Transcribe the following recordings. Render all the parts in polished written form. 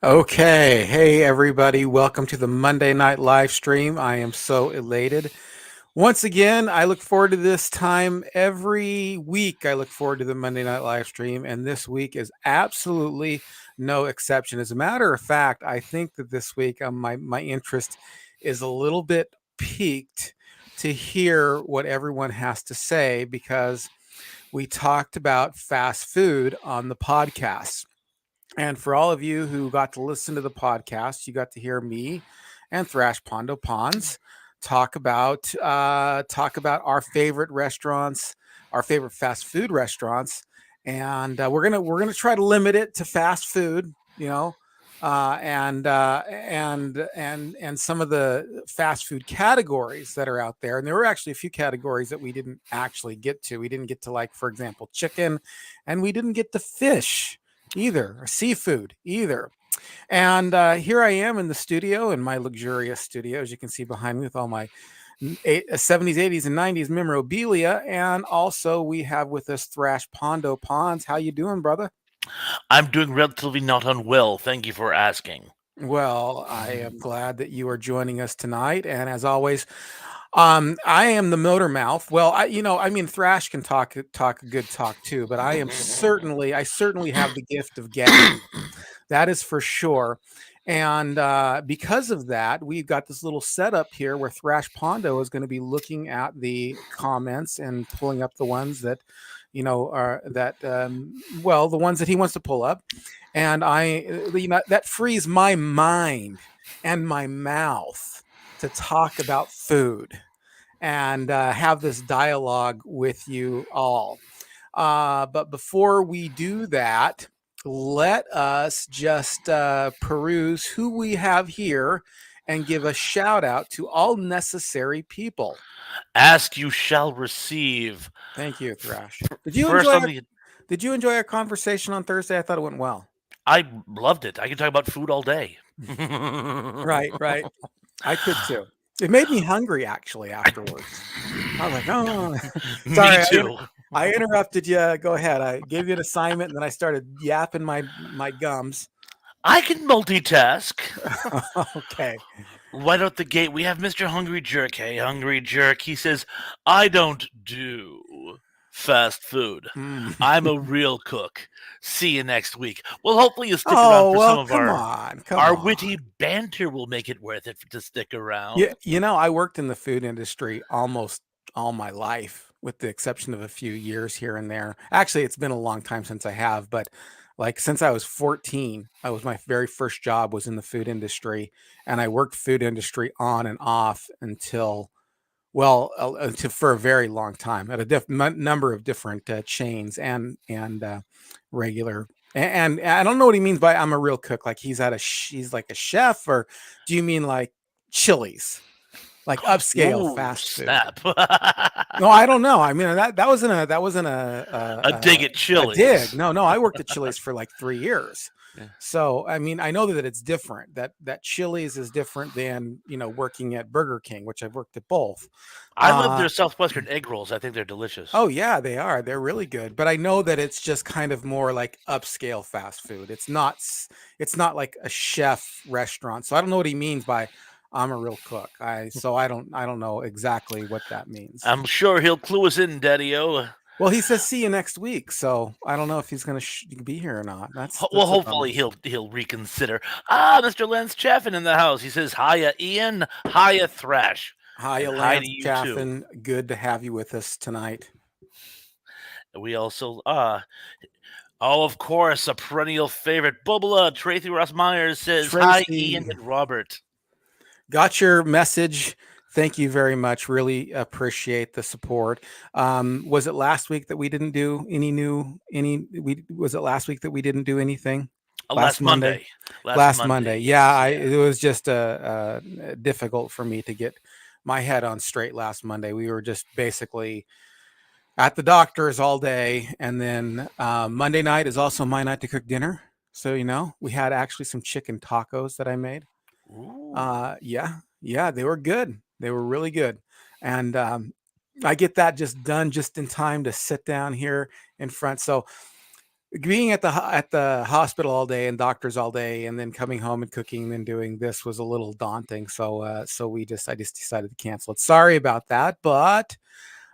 Okay. Hey, everybody. Welcome to the Monday night live stream. I am so elated. Once again, I look forward to this time every week. I look forward to the Monday night live stream, and this week is absolutely no exception. As a matter of fact, I think that this week my interest is a little bit piqued to hear what everyone has to say because we talked about fast food on the podcast. And for all of you who got to listen to the podcast, you got to hear me and Thrash Pondo Ponds talk about our favorite restaurants, our favorite fast food restaurants, and we're gonna try to limit it to fast food, and some of the fast food categories that are out there. And there were actually a few categories that we didn't actually get to. We didn't get to, like, for example, chicken, and we didn't get to fish either, or seafood either. And here I am in the studio, in my luxurious studio, as you can see behind me, with all my 70s, 80s, and 90s memorabilia. And also we have with us Thrash Pondo Ponds. How you doing, brother? I'm doing relatively not unwell. Thank you for asking. Well, I am glad that you are joining us tonight. And as always, I am the motor mouth. Well, I mean, Thrash can talk a good talk too, but I certainly have the gift of gab. That is for sure. And because of that, we've got this little setup here where Thrash Pondo is going to be looking at the comments and pulling up the ones that, are that, well, the ones that he wants to pull up. And that frees my mind and my mouth to talk about food and have this dialogue with you all. But before we do that, let us just peruse who we have here and give a shout out to all necessary people. Ask you shall receive. Thank you, Thrash. Did you First enjoy on our, the. did you enjoy our conversation on Thursday? I thought it went well. I loved it. I can talk about food all day. Right, right. I could too. It made me hungry actually afterwards. I was like, oh, Me sorry, too. I interrupted you. Go ahead. I gave you an assignment, and then I started yapping my gums. I can multitask. Okay. Right out the gate, we have Mr. Hungry Jerk. Hey, Hungry Jerk. He says, I don't do fast food. Mm. I'm a real cook. See you next week. Well, hopefully you stick around Oh, for some well, of come our on. Come our on. witty banter. Will make it worth it to stick Yeah, around. I worked in the food industry almost all my life, with the exception of a few years here and there. Actually, it's been a long time since I have, but like since I was 14, I was my very first job was in the food industry, and I worked food industry on and off until, well, for a very long time at a number of different chains and regular. And I don't know what he means by I'm a real cook. Like he's like a chef, or do you mean like Chili's, like upscale Ooh, fast food? snap. No, I don't know. I mean, that wasn't A dig at a dig. Chili's. No, no, I worked at Chili's for like 3 years. Yeah. So, I mean, I know that it's different. That Chili's is different than, working at Burger King, which I've worked at both. I love Uh, their Southwestern egg rolls. I think they're delicious. oh yeah, they are. They're really good. But I know that it's just kind of more like upscale fast food. It's not like a chef restaurant. So I don't know what he means by I'm a real cook. I don't know exactly what that means. I'm sure he'll clue us in, Daddy-O. Well, he says see you next week, so I don't know if he's going to be here or not. That's Well, that's a bummer. hopefully he'll reconsider. Mr. Lance Chaffin in the house. He says, hiya, Ian. Hiya, Thrash. Hiya, And hi to Lance you, too. Chaffin. Good to have you with us tonight. We also, of course, a perennial favorite, Bubba Tracy Ross Myers says, hi, Ian Tracy, and Robert. got your message. Thank you very much. Really appreciate the support. Was it last week that we didn't do was it last week that we didn't do anything? Last Last Monday? Monday. Last Last Monday, Monday. Yeah, yes, yeah. it was just difficult for me to get my head on straight last Monday. We were just basically at the doctor's all day, and then Monday night is also my night to cook dinner. So we had actually some chicken tacos that I made. Ooh. Yeah, yeah, they were good. They were really good, and I get that just done just in time to sit down here in front. So being at the hospital all day and doctors all day, and then coming home and cooking and then doing this was a little daunting. So I just decided to cancel it. Sorry about that, but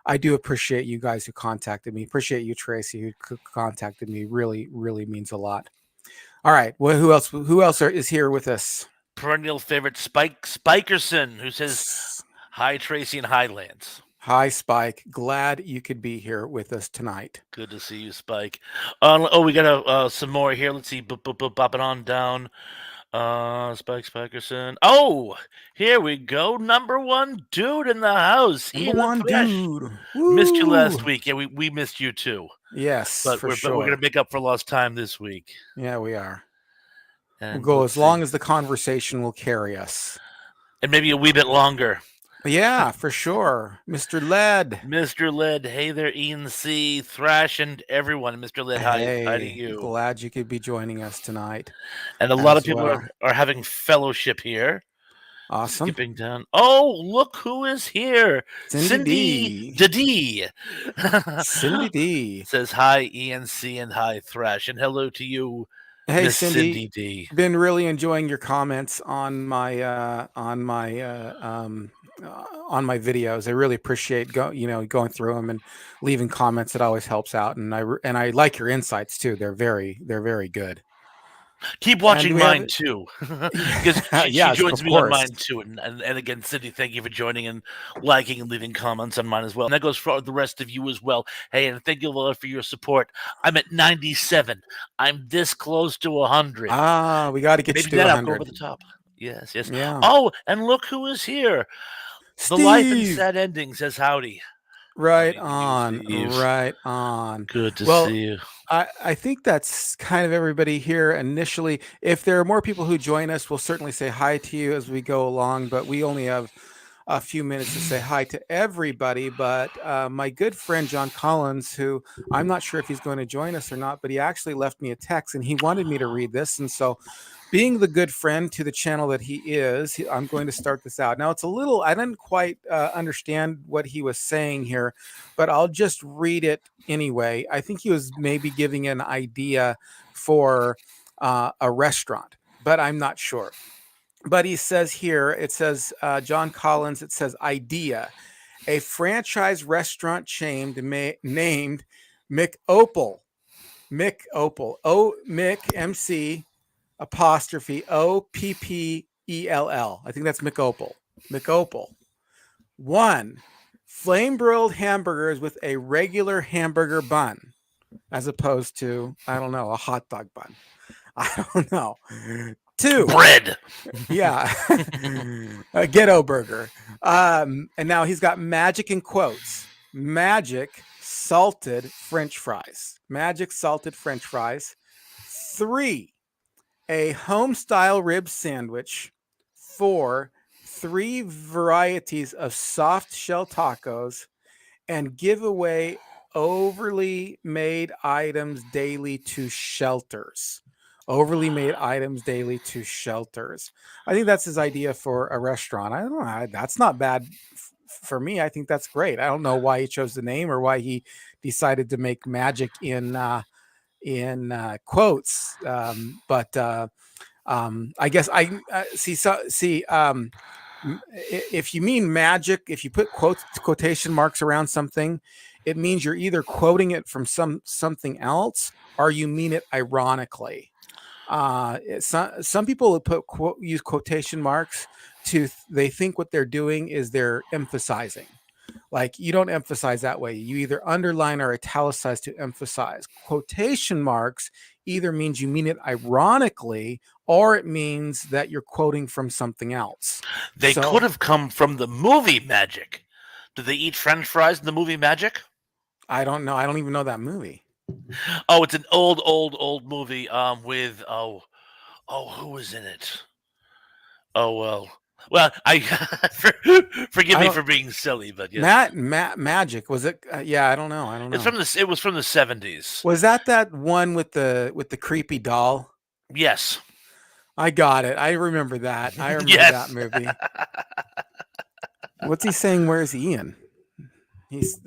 I do appreciate you guys who contacted me. Appreciate you, Tracy, who contacted me. Really, really means a lot. All right. Well, who else? Is here with us? Perennial favorite Spikerson, who says, "Hi Tracy and hi Lance." Hi, Spike. Glad you could be here with us tonight. Good to see you, Spike. We got some more here. Let's see, bopping on down. Spikerson. Oh, here we go. Number one dude in the house. Number Ian the one Thresh. dude. Missed you Woo! last week. Yeah, we missed you too. Yes, But for we're sure. gonna make up for lost time this week. Yeah, we are. And We'll go as long see. as the conversation will carry us. And maybe a wee bit longer. Yeah, for sure. Mr. Led. Mr. Led, hey there, Ian C, Thrash, and everyone. Mr. Led, hi to you. Glad you could be joining us tonight. And a lot of people are having fellowship here. Awesome. Skipping down. Oh, look who is here. Cindy D. Cindy D. Says hi, Ian C, and hi, Thrash. And hello to you, Hey, Miss Cindy D. Been really enjoying your comments on my videos. I really appreciate going through them and leaving comments. It always helps out, and I like your insights too. They're very good. Keep watching mine too, because she joins me on mine too. And again, Cindy, thank you for joining and liking and leaving comments on mine as well. And that goes for the rest of you as well. Hey, and thank you a lot for your support. I'm at 97. I'm this close to 100. We got to get you to 100. Go over the top. Yes. Yeah. Oh, and look who is here. Steve. The Life and Sad Ending says howdy. Right on. Good to see you. I think that's kind of everybody here initially. If there are more people who join us, we'll certainly say hi to you as we go along, but we only have a few minutes to say hi to everybody. But my good friend John Collins, who I'm not sure if he's going to join us or not, but he actually left me a text and he wanted me to read this. And so, being the good friend to the channel that he is, I'm going to start this out. Now, it's a little, I didn't quite understand what he was saying here, but I'll just read it anyway. I think he was maybe giving an idea for a restaurant, but I'm not sure. But he says here, it says, John Collins, it says idea, a franchise restaurant chain named McOpal. McOpal. Mick, MC, apostrophe OPPELL. I think that's McOpal. McOpal. 1. Flame broiled hamburgers with a regular hamburger bun, as opposed to, I don't know, a hot dog bun. I don't know. 2. Bread. Yeah. A ghetto burger. And now he's got magic in quotes. Magic salted French fries. Magic salted French fries. 3. A home style rib sandwich. 4. 3 varieties of soft shell tacos, and give away overly made items daily to shelters. Overly made items daily to shelters. I think that's his idea for a restaurant. I don't know. That's not bad for me. I think that's great. I don't know why he chose the name or why he decided to make magic in quotes. But I guess I see. If you mean magic, if you put quotation marks around something, it means you're either quoting it from something else or you mean it ironically. Some people use quotation marks they think what they're doing is they're emphasizing. Like, you don't emphasize that way. You either underline or italicize to emphasize. Quotation marks either means you mean it ironically or it means that you're quoting from something else. They could have come from the movie Magic. Did they eat French fries in the movie Magic? I don't know. I don't even know that movie. Oh, it's an old movie with who was in it? Oh well, I forgive me for being silly, but yes. Magic, was it? Yeah, I don't know. It was from the 70s. Was that one with the creepy doll? Yes. I got it. I remember that. I remember that movie. What's he saying? Where's Ian?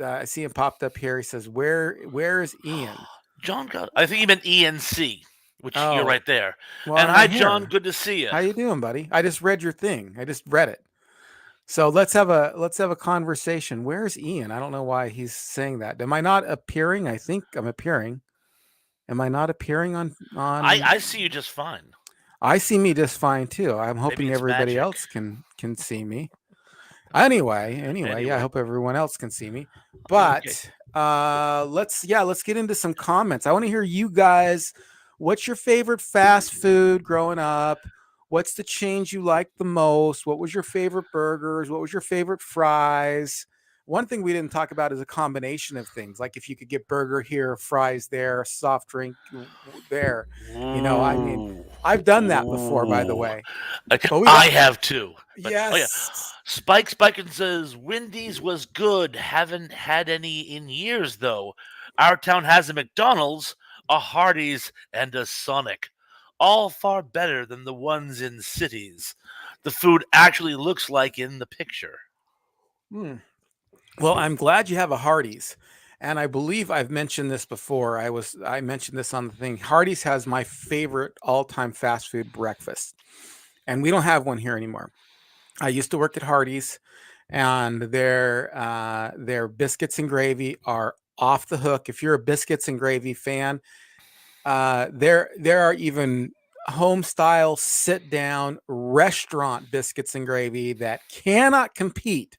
I see him popped up here. He says, "Where is Ian?" John got. I think he meant ENC, which you're Oh, right there. well, And I'm hi, right John. here. Good to see you. How you doing, buddy? I just read your thing. I just read it. So let's have a conversation. Where's Ian? I don't know why he's saying that. Am I not appearing? I think I'm appearing. Am I not appearing on I see you just fine. I see me just fine too. I'm Maybe hoping it's everybody magic. else can see me. Anyway, yeah, I Anyway, hope everyone else can see me. okay. But let's get into some comments. I want to hear you guys. What's your favorite fast food growing up? What's the change you liked the most? What was your favorite burgers? What was your favorite fries? One thing we didn't talk about is a combination of things. Like if you could get burger here, fries there, soft drink there. I mean, Ooh, I've done that before, by the ooh. way. Like, But we I got have too. But oh yeah, yes. Spike Spikin says Wendy's was good. Haven't had any in years though. Our town has a McDonald's, a Hardee's, and a Sonic. All far better than the ones in cities. The food actually looks like in the picture. Hmm. Well, I'm glad you have a Hardee's. And I believe I've mentioned this before. I mentioned this on the thing. Hardee's has my favorite all-time fast food breakfast. And we don't have one here anymore. I used to work at Hardee's and their biscuits and gravy are off the hook. If you're a biscuits and gravy fan, there are even home style sit down restaurant biscuits and gravy that cannot compete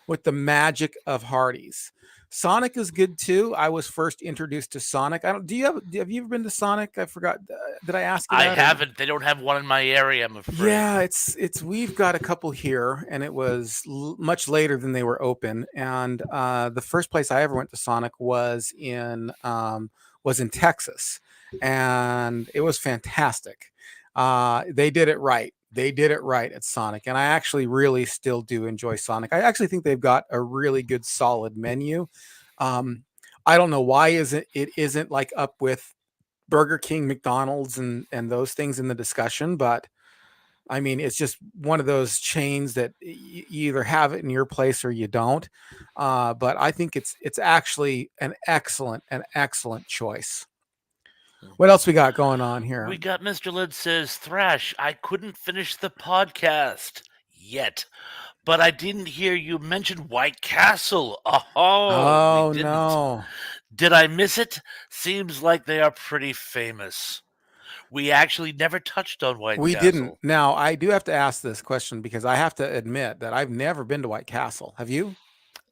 with the magic of Hardee's. Sonic is good too. I was first introduced to Sonic. I don't. Have you ever been to Sonic? I forgot. Did I ask you I that or? haven't. They don't have one in my area, I'm afraid. Yeah, it's we've got a couple here, and it was much later than they were open. And the first place I ever went to Sonic was in Texas, and it was fantastic. They did it right. They did it right at Sonic, and I actually really still do enjoy Sonic. I actually think they've got a really good, solid menu. Um, I don't know why it isn't like up with Burger King, McDonald's, and those things in the discussion, but I mean, it's just one of those chains that you either have it in your place or you don't. But I think it's actually an excellent choice. What else we got going on here? We got Mr. Lid says, Thrash, I couldn't finish the podcast yet, but I didn't hear you mention White Castle. Oh, we Oh didn't. no, Did I miss it? Seems like they are pretty famous. We actually never touched on White we didn't. Castle. Now I do have to ask this question because I have to admit that I've never been to White Castle. Have you?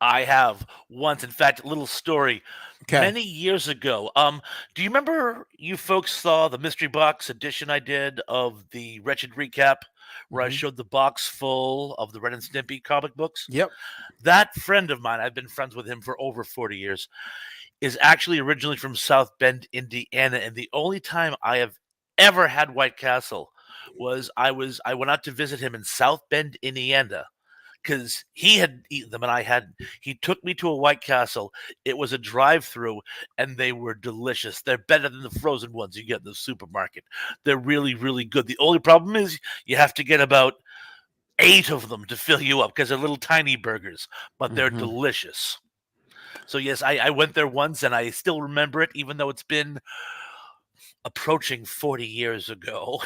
I have once, in fact, a little story. Okay. Many years ago. Do you remember you folks saw the mystery box edition I did of the Wretched Recap, where I Hmm. showed the box full of the Ren and Stimpy comic books? Yep. That friend of mine, I've been friends with him for over 40 years, is actually originally from South Bend, Indiana, and the only time I have ever had White Castle I went out to visit him in South Bend, Indiana, because he had eaten them and I hadn't. He took me to a White Castle. It was a drive-through, and they were delicious. They're better than the frozen ones you get in the supermarket. They're really, really good. The only problem is you have to get about 8 of them to fill you up because they're little tiny burgers, but they're Hmm. delicious. So yes, I went there once and I still remember it, even though it's been approaching 40 years ago.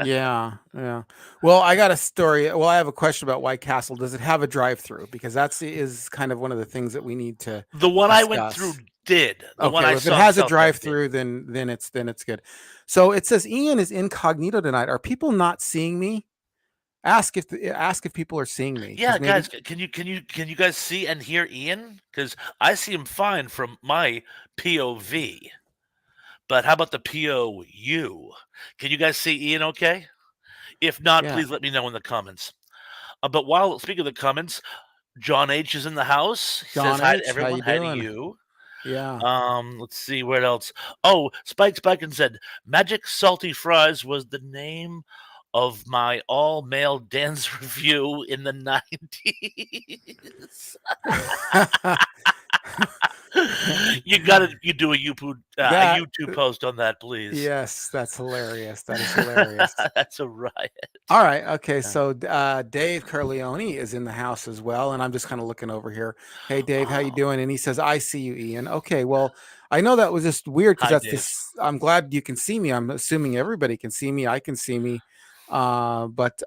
Yeah, yeah. Well, I got a story. Well, I have a question about White Castle. Does it have a drive-through? Because that's is kind of one of the things that we need to The one I went through discuss. did. The one Okay, I well, if it saw in has a South Bend did. drive-through, then it's good. So it says Ian is incognito tonight. Are people not seeing me? Ask if people are seeing me Yeah, because maybe guys, can you guys see and hear Ian? Because I see him fine from my POV. But how about the POU? Can you guys see Ian okay? If not, yeah. please let me know in the comments. But while speaking of the comments, John H is in the house. He says John hi to H, how everyone. you Hi to doing? you. Yeah. Let's see what else. Oh, Spike Spiken said Magic Salty Fries was the name of my all male dance review in the 90s. You do a That YouTube post on that, please. yes, that's hilarious. That is hilarious. That's a riot. All right. Okay. Yeah. So Dave Carleone is in the house as well, and I'm just kind of looking over here. Hey, Dave, how you Oh, doing? And he says, "I see you, Ian." Okay. Well, I know that was just weird because hi, that's Dave. this. I'm glad you can see me. I'm assuming everybody can see me. I can see me. But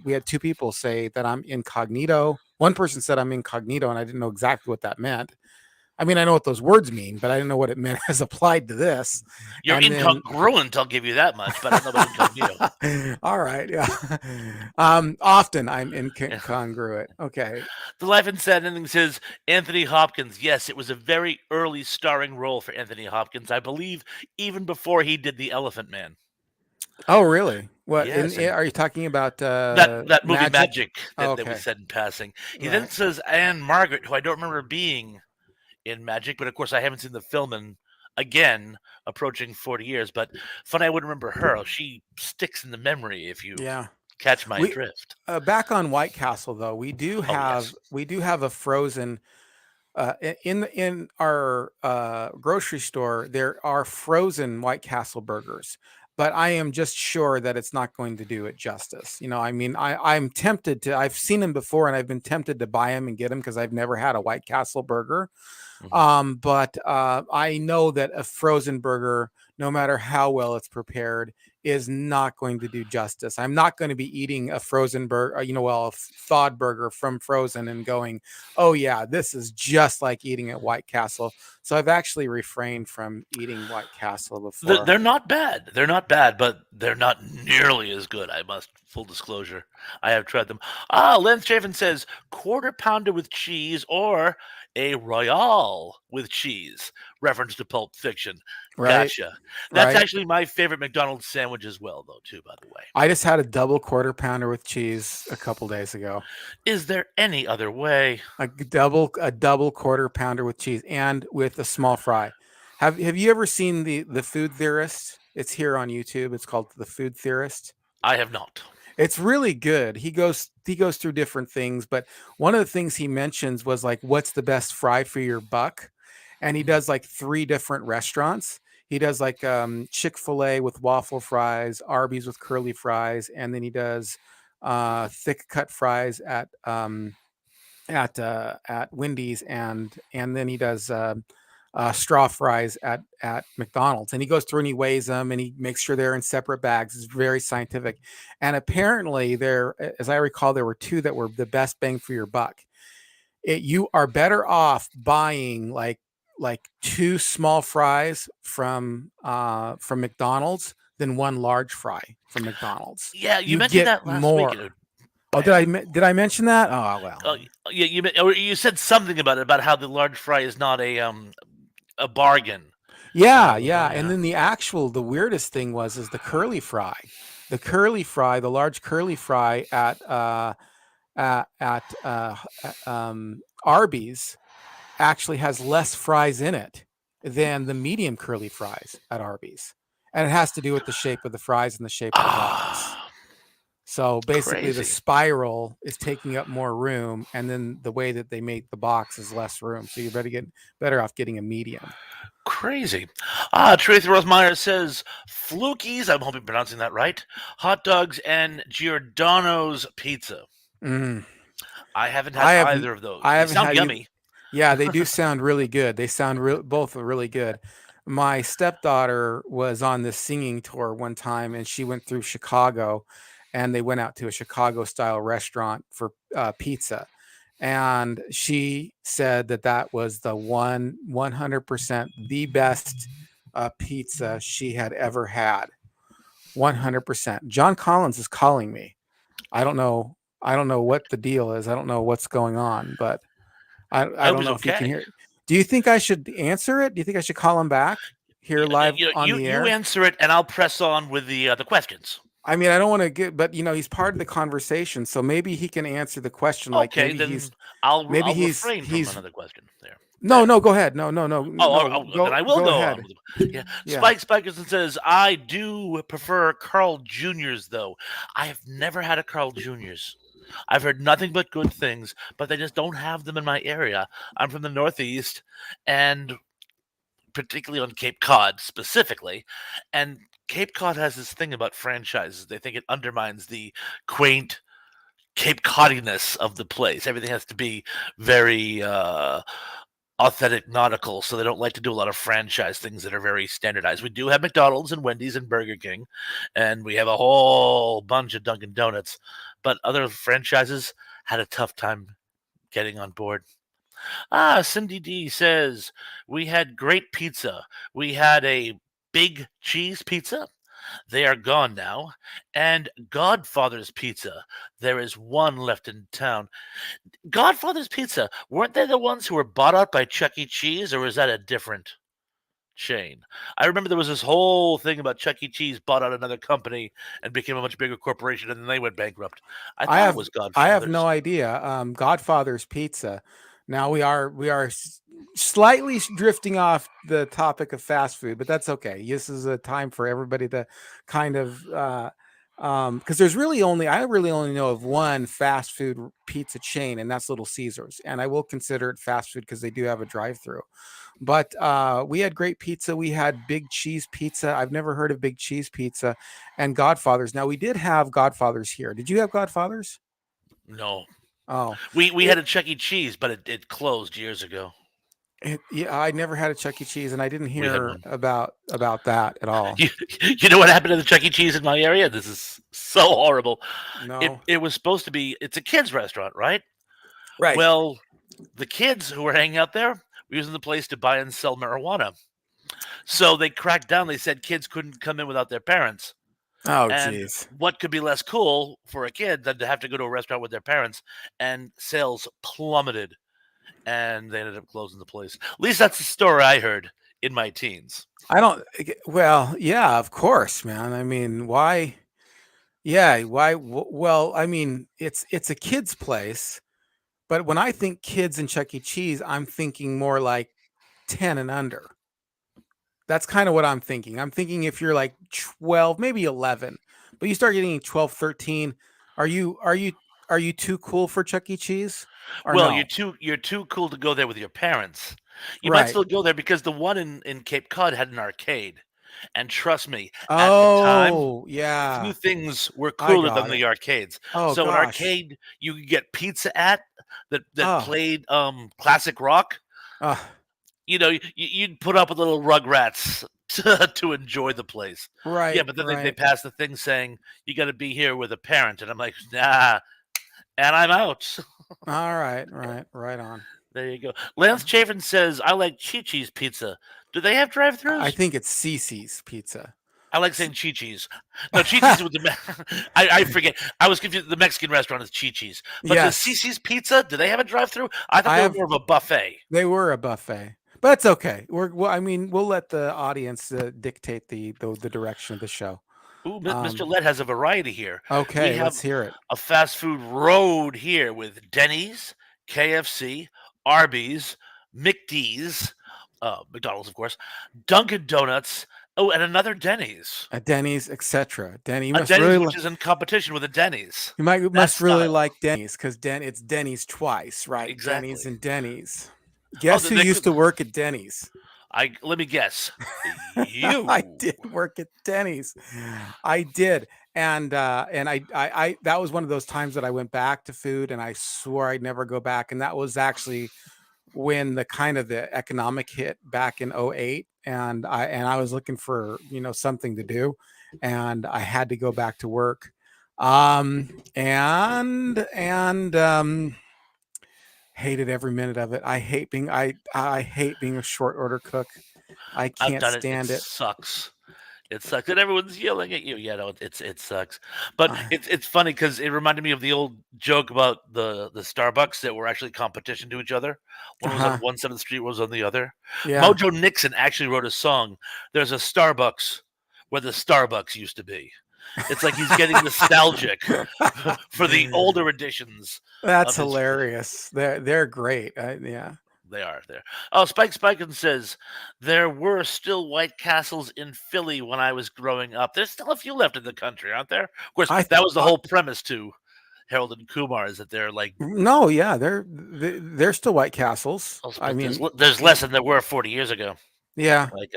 we had two people say that I'm incognito. One person said I'm incognito, and I didn't know exactly what that meant. I mean, I know what those words mean, but I didn't know what it meant as applied to this. You're And then incongruent, I'll give you that much, but I don't know about incognito. all right, yeah. Often I'm Yeah. incongruent. Okay. The Life and Sad Ending says Anthony Hopkins. Yes, it was a very early starring role for Anthony Hopkins. I believe even before he did The Elephant Man. Oh, really? What Yes, and are you talking about that movie Magic? Magic Oh, that we okay. said in passing. He then Right. says Anne Margaret, who I don't remember being in Magic, but of course I haven't seen the film in again approaching 40 years. But funny, I wouldn't remember her. She sticks in the memory if you Yeah. catch my We drift. back on White Castle though. Oh yes. We do have a frozen in our grocery store. There are frozen White Castle burgers, but I am just sure that it's not going to do it justice. You know, I mean, I'm tempted to. I've seen them before, and I've been tempted to buy them and get them because I've never had a White Castle burger. Mhm. But I know that a frozen burger, no matter how well it's prepared, is not going to do justice. I'm not going to be eating a frozen burger, a thawed burger from frozen and going, oh, yeah, this is just like eating at White Castle. So I've actually refrained from eating White Castle before. They're not bad. They're not bad, but they're not nearly as good. I must full disclosure. I have tried them. Lance Chafin says quarter pounder with cheese or a royale with cheese. Reference to Pulp Fiction. Right. Gotcha. That's Right. actually my favorite McDonald's sandwich as well, though. Too, by the way. I just had a double quarter pounder with cheese a couple days ago. Is there any other way? A double quarter pounder with cheese and with a small fry. Have you ever seen the Food Theorist? It's here on YouTube. It's called The Food Theorist. I have not. It's really good. He goes through different things, but one of the things he mentions was like what's the best fry for your buck? And he does like three different restaurants. He does like Chick-fil-A with waffle fries, Arby's with curly fries, and then he does thick cut fries at Wendy's, and then he does straw fries at McDonald's, and he goes through and he weighs them and he makes sure they're in separate bags. It's very scientific, and apparently as I recall, there were two that were the best bang for your buck. You are better off buying like two small fries from McDonald's than one large fry from McDonald's. Yeah, you You mentioned get that last week. more. Oh, did I mention that? Oh well. Yeah, you said something about it about how the large fry is not a bargain. Yeah, Oh yeah. And yeah. then the weirdest thing is the curly fry. The large curly fry at Arby's actually has less fries in it than the medium curly fries at Arby's. And it has to do with the shape of the fries and the shape of the box. Ah, So basically the crazy, spiral is taking up more room, and then the way that they make the box is less room. So better off getting a medium. crazy. Tracy Rosemeyer says Flukies. I'm hoping I'm pronouncing that right. Hot dogs and Giordano's pizza. Mm. I haven't had I have either of those. I They haven't sound had you. yummy. Yeah, they do sound really good. They sound both really good. My stepdaughter was on this singing tour one time, and she went through Chicago, and they went out to a Chicago style restaurant for pizza, and she said that was the 100% the best pizza she had ever had. 100%. John Collins is calling me. I don't know. I don't know what the deal is. I don't know what's going on, but I I hope don't he's know if he can okay. hear. Do you think I should answer it? Do you think I should call him back here live on the You air? answer it, and I'll press on with the questions. I mean, I don't want to get, but he's part of the conversation, so maybe he can answer the question. Like Okay, then I'll refrain from he's another question there. no, no, go ahead. No, no, no, no. Then I will Go go on ahead. with yeah. Yeah. Spike Spikerson says I do prefer Carl Juniors though. I have never had a Carl Juniors. I've heard nothing but good things, but they just don't have them in my area. I'm from the Northeast, and particularly on Cape Cod specifically. And Cape Cod has this thing about franchises. They think it undermines the quaint Cape Codiness of the place. Everything has to be very authentic nautical, so they don't like to do a lot of franchise things that are very standardized. We do have McDonald's and Wendy's and Burger King, and we have a whole bunch of Dunkin' Donuts, but other franchises had a tough time getting on board. Cindy D says, we had great pizza. We had a big cheese pizza. They are gone now. And Godfather's Pizza. There is one left in town. Godfather's Pizza, weren't they the ones who were bought out by Chuck E. Cheese, or was that a different chain? I remember there was this whole thing about Chuck E. Cheese bought out another company and became a much bigger corporation, and then they went bankrupt. I thought it was I have Godfather's. no idea. Godfather's Pizza. Now we are slightly drifting off the topic of fast food, but that's okay. This is a time for everybody to kind of because there's really only I really only know of one fast food pizza chain, and that's Little Caesars, and I will consider it fast food because they do have a drive-through. But we had great pizza. We had big cheese pizza. I've never heard of big cheese pizza, and Godfather's. Now we did have Godfather's here. Did you have Godfather's? No. Oh, We it, had a Chuck E. Cheese, but it closed years ago. yeah, I never had a Chuck E. Cheese, and I didn't We had hear one. about that at all. You, you know what happened to the Chuck E. Cheese in my area? This is so horrible. No, It was supposed to be. It's a kids' restaurant, right? right. Well, the kids who were hanging out there were using the place to buy and sell marijuana. So they cracked down. They said kids couldn't come in without their parents. Oh, And geez. what could be less cool for a kid than to have to go to a restaurant with their parents? And sales plummeted, and they ended up closing the place. At least that's the story I heard in my teens. I don't. Well, yeah, of course, man. I mean, why? Yeah, why? Well, I mean, it's a kid's place, but when I think kids and Chuck E. Cheese, I'm thinking more like 10 and under. That's kind of what I'm thinking. I'm thinking if you're like 12, maybe 11, but you start getting 12, 13, are you too cool for Chuck E. Cheese or Well, no? you're too cool to go there with your parents. You might Right. still go there because the one in Cape Cod had an arcade. And trust me, at the time, Oh, few yeah. things were I cooler than got it. the arcades. Oh So an gosh. arcade you could get pizza at that Oh. played classic rock. Uh, You know, you'd put up with little Rugrats to enjoy the place. Yeah, right, but then they right. passed the thing saying you got to be here with a parent, and I'm like, nah, and I'm out. All right, right on. There you go. Lance Chafin says, I like Chi-Chi's pizza. Do they have I drive-thrus? think it's Cece's Pizza. I like saying Chi-Chi's. No, Chi-Chi's with the... I forget. I was confused. The Mexican restaurant is Chi-Chi's. But does Yes, Cece's Pizza, do they have a drive-through? I thought I they were have. more of a buffet. They were a buffet, but it's okay. Well, I mean, we'll let the audience dictate the direction of the show. Ooh, Mr. Um, Led has a variety here. We okay, have let's hear it. a fast food road here with Denny's, KFC, Arby's, McD's, McDonald's, of course, Dunkin' Donuts, oh, and another Denny's. A Denny's, etc. Denny, A Denny's which is in competition with a Denny's. That's must really style. like Denny's because it's Denny's twice, right? Denny's Exactly. and Denny's. Oh, Guess who used to work at Denny's? let me guess. I You. did work at Denny's. I did. And I that was one of those times that I went back to food and I swore I'd never go back. And that was actually when the economic hit back in '08, and I was looking for, something to do, and I had to go back to work. And hated every minute of it. I hate being a short order cook. I I've can't done it. It stand it. sucks. It sucks, and everyone's yelling at you. Yeah, no, it sucks. But I it's funny because it reminded me of the old joke about the Starbucks that were actually competition to each other. One was on uh-huh. one side of the street, one was on the other. Yeah. Mojo Nixon actually wrote a song. There's a Starbucks where the Starbucks used to be. It's like he's getting nostalgic for the older editions That's of his. hilarious. They're great. Yeah. They are there. Oh, Spike Spiken says there were still White Castles in Philly when I was growing up. There's still a few left in the country, aren't there? Of course, I that was the whole premise too. Harold and Kumar is that they're like, No, yeah, they're still White Castles. I but mean, there's less than there were 40 years ago. yeah. Like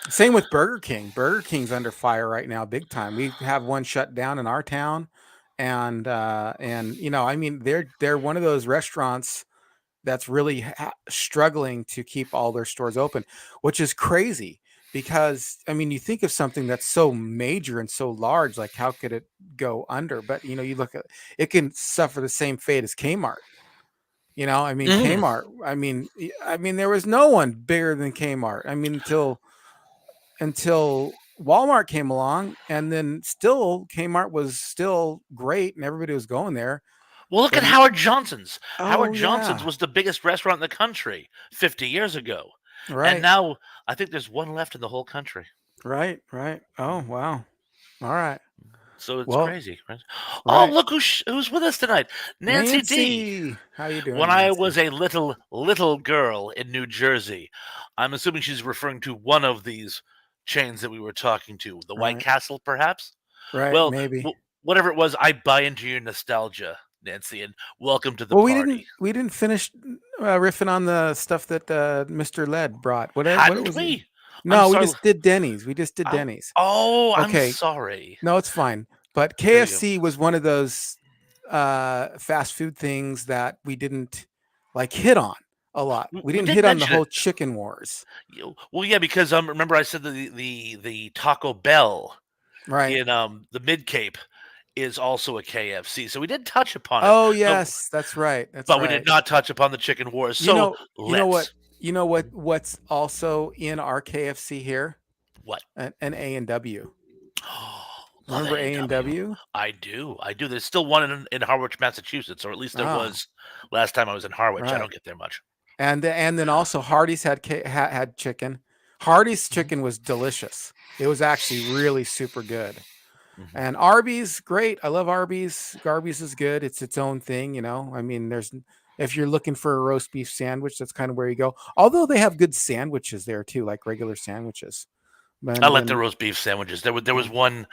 Same with Burger King. Burger King's under fire right now, big time. We have one shut down in our town, and I mean, they're one of those restaurants that's really struggling to keep all their stores open, which is crazy because I mean, you think of something that's so major and so large, like how could it go under? But you look at it can suffer the same fate as Kmart. I mean, mm. Kmart. I mean, there was no one bigger than Kmart. I mean, until Walmart came along, and then still Kmart was still great, and everybody was going there. Well, look But at Howard Johnson's. oh Howard Johnson's yeah, was the biggest restaurant in the country 50 years ago. And right, now I think there's one left in the whole country. right. Oh wow, all right. So it's Well, crazy. Right? Oh, right, look who's with us tonight. Nancy D. Nancy, how you When doing, I was Nancy? a little girl in New Jersey, I'm assuming she's referring to one of these chains that we were talking to, the White Right, Castle, perhaps. right, Well, maybe. whatever it was, I buy into your nostalgia, Nancy, and welcome to the Well, party. we didn't finish riffing on the stuff that Mr. Led brought. What Hadn't was it? we? I'm No, we sorry. just did Denny's. We just did Oh, Denny's. oh, I'm Okay, sorry. no, it's fine. But There you go. KFC was one of those fast food things that we didn't like hit on a lot. We We didn't did hit on the mention it. whole chicken wars. Well, yeah, because remember I said that the Taco Bell Right. in the Mid Cape is also a KFC, so we did touch upon it, Oh but yes, that's right. That's but we did right. not touch upon the chicken wars. You So know, you know what? let's What's also in our KFC here? what? An A&W. Love Remember A&W. A&W? I do. I do. There's still one in Harwich, Massachusetts, or at least there Ah, was last time I was in Harwich. I right. don't get there much. And then also Hardee's had chicken. Hardee's Mhm, chicken was delicious. It was actually really super good. mhm. And Arby's, great. I love Arby's. Arby's is good. It's its own thing. I mean, if you're looking for a roast beef sandwich, that's kind of where you go. Although they have good sandwiches there too, like regular sandwiches. I And like the then roast beef sandwiches. There was yeah, one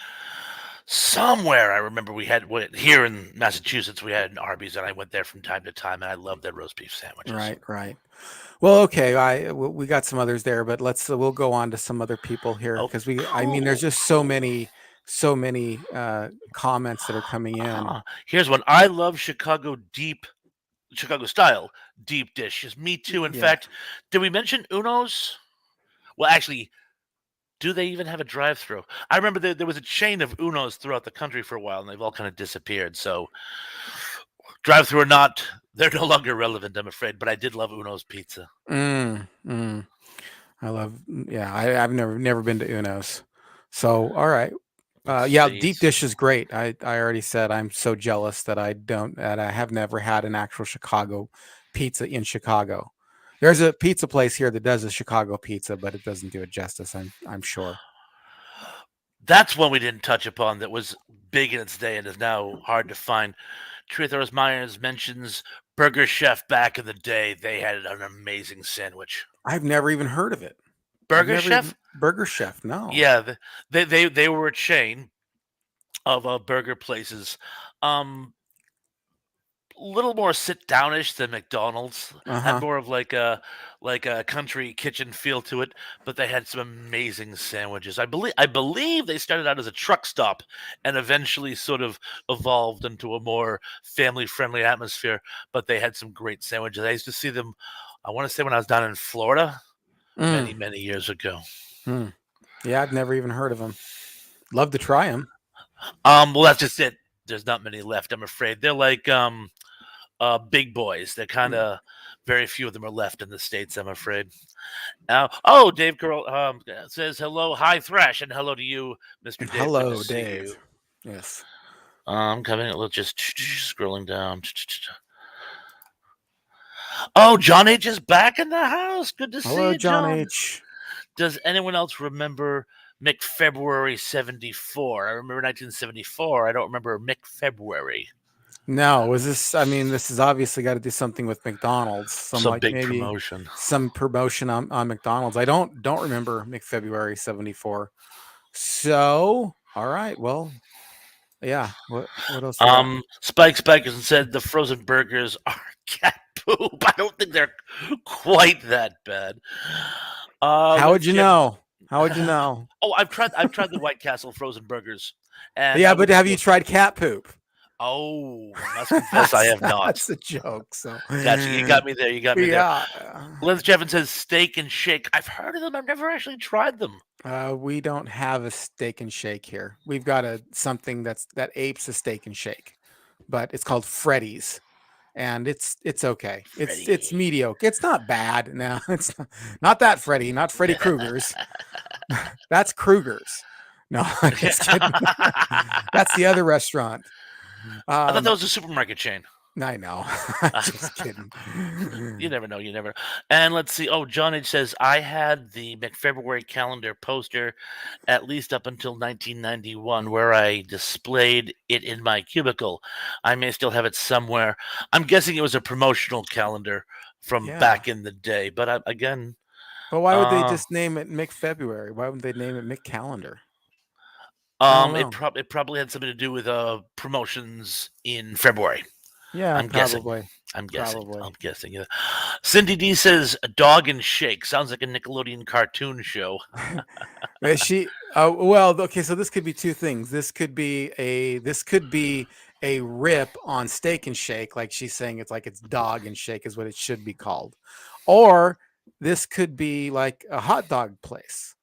somewhere I remember we had here in Massachusetts. We had an Arby's, and I went there from time to time, and I loved their roast beef sandwiches. right. Well, okay. We got some others there, but we'll go on to some other people here Oh, because I mean, there's cool. just so many comments that are coming in. Here's one. I love Chicago style deep dishes. Me too. In Yeah. fact, did we mention Uno's? Well, actually, do they even have a drive-through? I remember there was a chain of Uno's throughout the country for a while, and they've all kind of disappeared. So, drive-through or not, they're no longer relevant, I'm afraid. But I did love Uno's pizza. Mm. I love, yeah, I've never been to Uno's. So, all right. Let's Yeah, see. deep dish is great. I already said I'm so jealous that I have never had an actual Chicago pizza in Chicago. There's a pizza place here that does a Chicago pizza, but it doesn't do it justice, I'm sure. That's one we didn't touch upon that was big in its day and is now hard to find. Truth Myers mentions Burger Chef back in the day. They had an amazing sandwich. I've never even heard of it. I've Burger never even Chef? Burger Chef. No. Yeah, they were a chain of burger places. Um, little more sit downish than McDonald's. Had Uh-huh. more of like a country kitchen feel to it, but they had some amazing sandwiches. I believe they started out as a truck stop and eventually sort of evolved into a more family friendly atmosphere. But they had some great sandwiches. I used to see them. I want to say when I was down in Florida Mm. many years ago. Hmm. Yeah, I've never even heard of them. Love to try them. Well, that's just it. There's not many left, I'm afraid. They're like big boys. They're kind of very few of them are left in the states, I'm afraid. Oh, Dave Carroll says hello, hi Thrash, and hello to you, Mr. Dave. Good to Hello, see you. Dave. Yes. I'm coming. Let's just scrolling down. Oh, John H is back in the house. Good to see Hello, you, John John. H. Does anyone else remember McFebruary 74? I remember 1974. I don't remember McFebruary. No, was this? I mean, this has obviously got to do something with McDonald's. Some Some like big maybe promotion. some promotion on McDonald's. I don't remember McFebruary 74. So, all right. Well, Yeah. What else you got? Spike Spikers said the frozen burgers are cat poop. I don't think they're quite that bad. How would Lance you Jeff. know? How would you know? Oh, I've tried the White Castle frozen burgers, and I Yeah, but wouldn't have you go. tried cat poop? Oh, must confess I have not. That's a joke. So, Gotcha. You got me there. You got me there. yeah. Lance Jeffin says steak and shake. I've heard of them. I've never actually tried them. We don't have a steak and shake here. We've got a something that apes a steak and shake, but it's called Freddy's, and it's okay. It's Freddy. mediocre. It's not bad. No, it's not that Freddy, not Freddy Krueger's. That's Krueger's. No, I'm just kidding. That's the other restaurant. I thought that Um, was a supermarket chain. I know. I'm just kidding. You never know. You never. And let's see. Oh, John H says I had the McFebruary calendar poster at least up until 1991, where I displayed it in my cubicle. I may still have it somewhere. I'm guessing it was a promotional calendar from Yeah. back in the day. But again, But why would they uh, just name it Mick February? Why wouldn't they name it Mick Calendar? I don't it know. probably had something to do with promotions in February. Yeah, I'm guessing. probably. I'm guessing. Probably. I'm guessing. Yeah. Cindy D says Dog and Shake sounds like a Nickelodeon cartoon show. She well, okay, so this could be two things. This could be a rip on Steak and Shake, like she's saying it's like it's Dog and Shake is what it should be called. Or this could be like a hot dog place.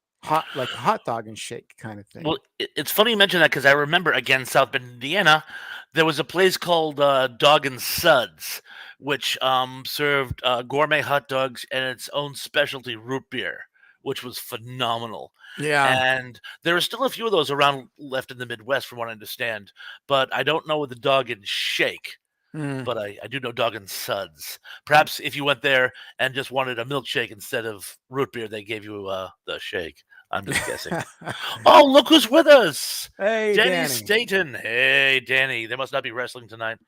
Like a hot dog and shake kind of Well, thing. it's funny you mention that because I remember again South Bend, Indiana, there was a place called Dog and Suds, which served gourmet hot dogs and its own specialty root beer, which was phenomenal. Yeah. And there are still a few of those around left in the Midwest, from what I understand. But I don't know the Dog and Shake. Mm. But I do know Dog and Suds. Perhaps if you went there and just wanted a milkshake instead of root beer, they gave you the shake. I'm just guessing. Oh, look who's with us! Hey, Danny Danny. Staten. Hey, Danny. They must not be wrestling tonight.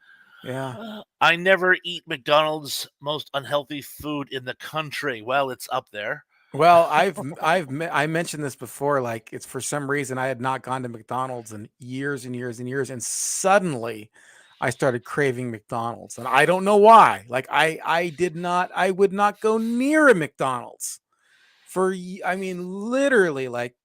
Yeah. I never eat McDonald's. Most unhealthy food in the country. Well, it's up there. Well, I mentioned this before. Like, it's for some reason I had not gone to McDonald's in years and years and years, and suddenly I started craving McDonald's, and I don't know why. Like, I would not go near a McDonald's for I mean, literally like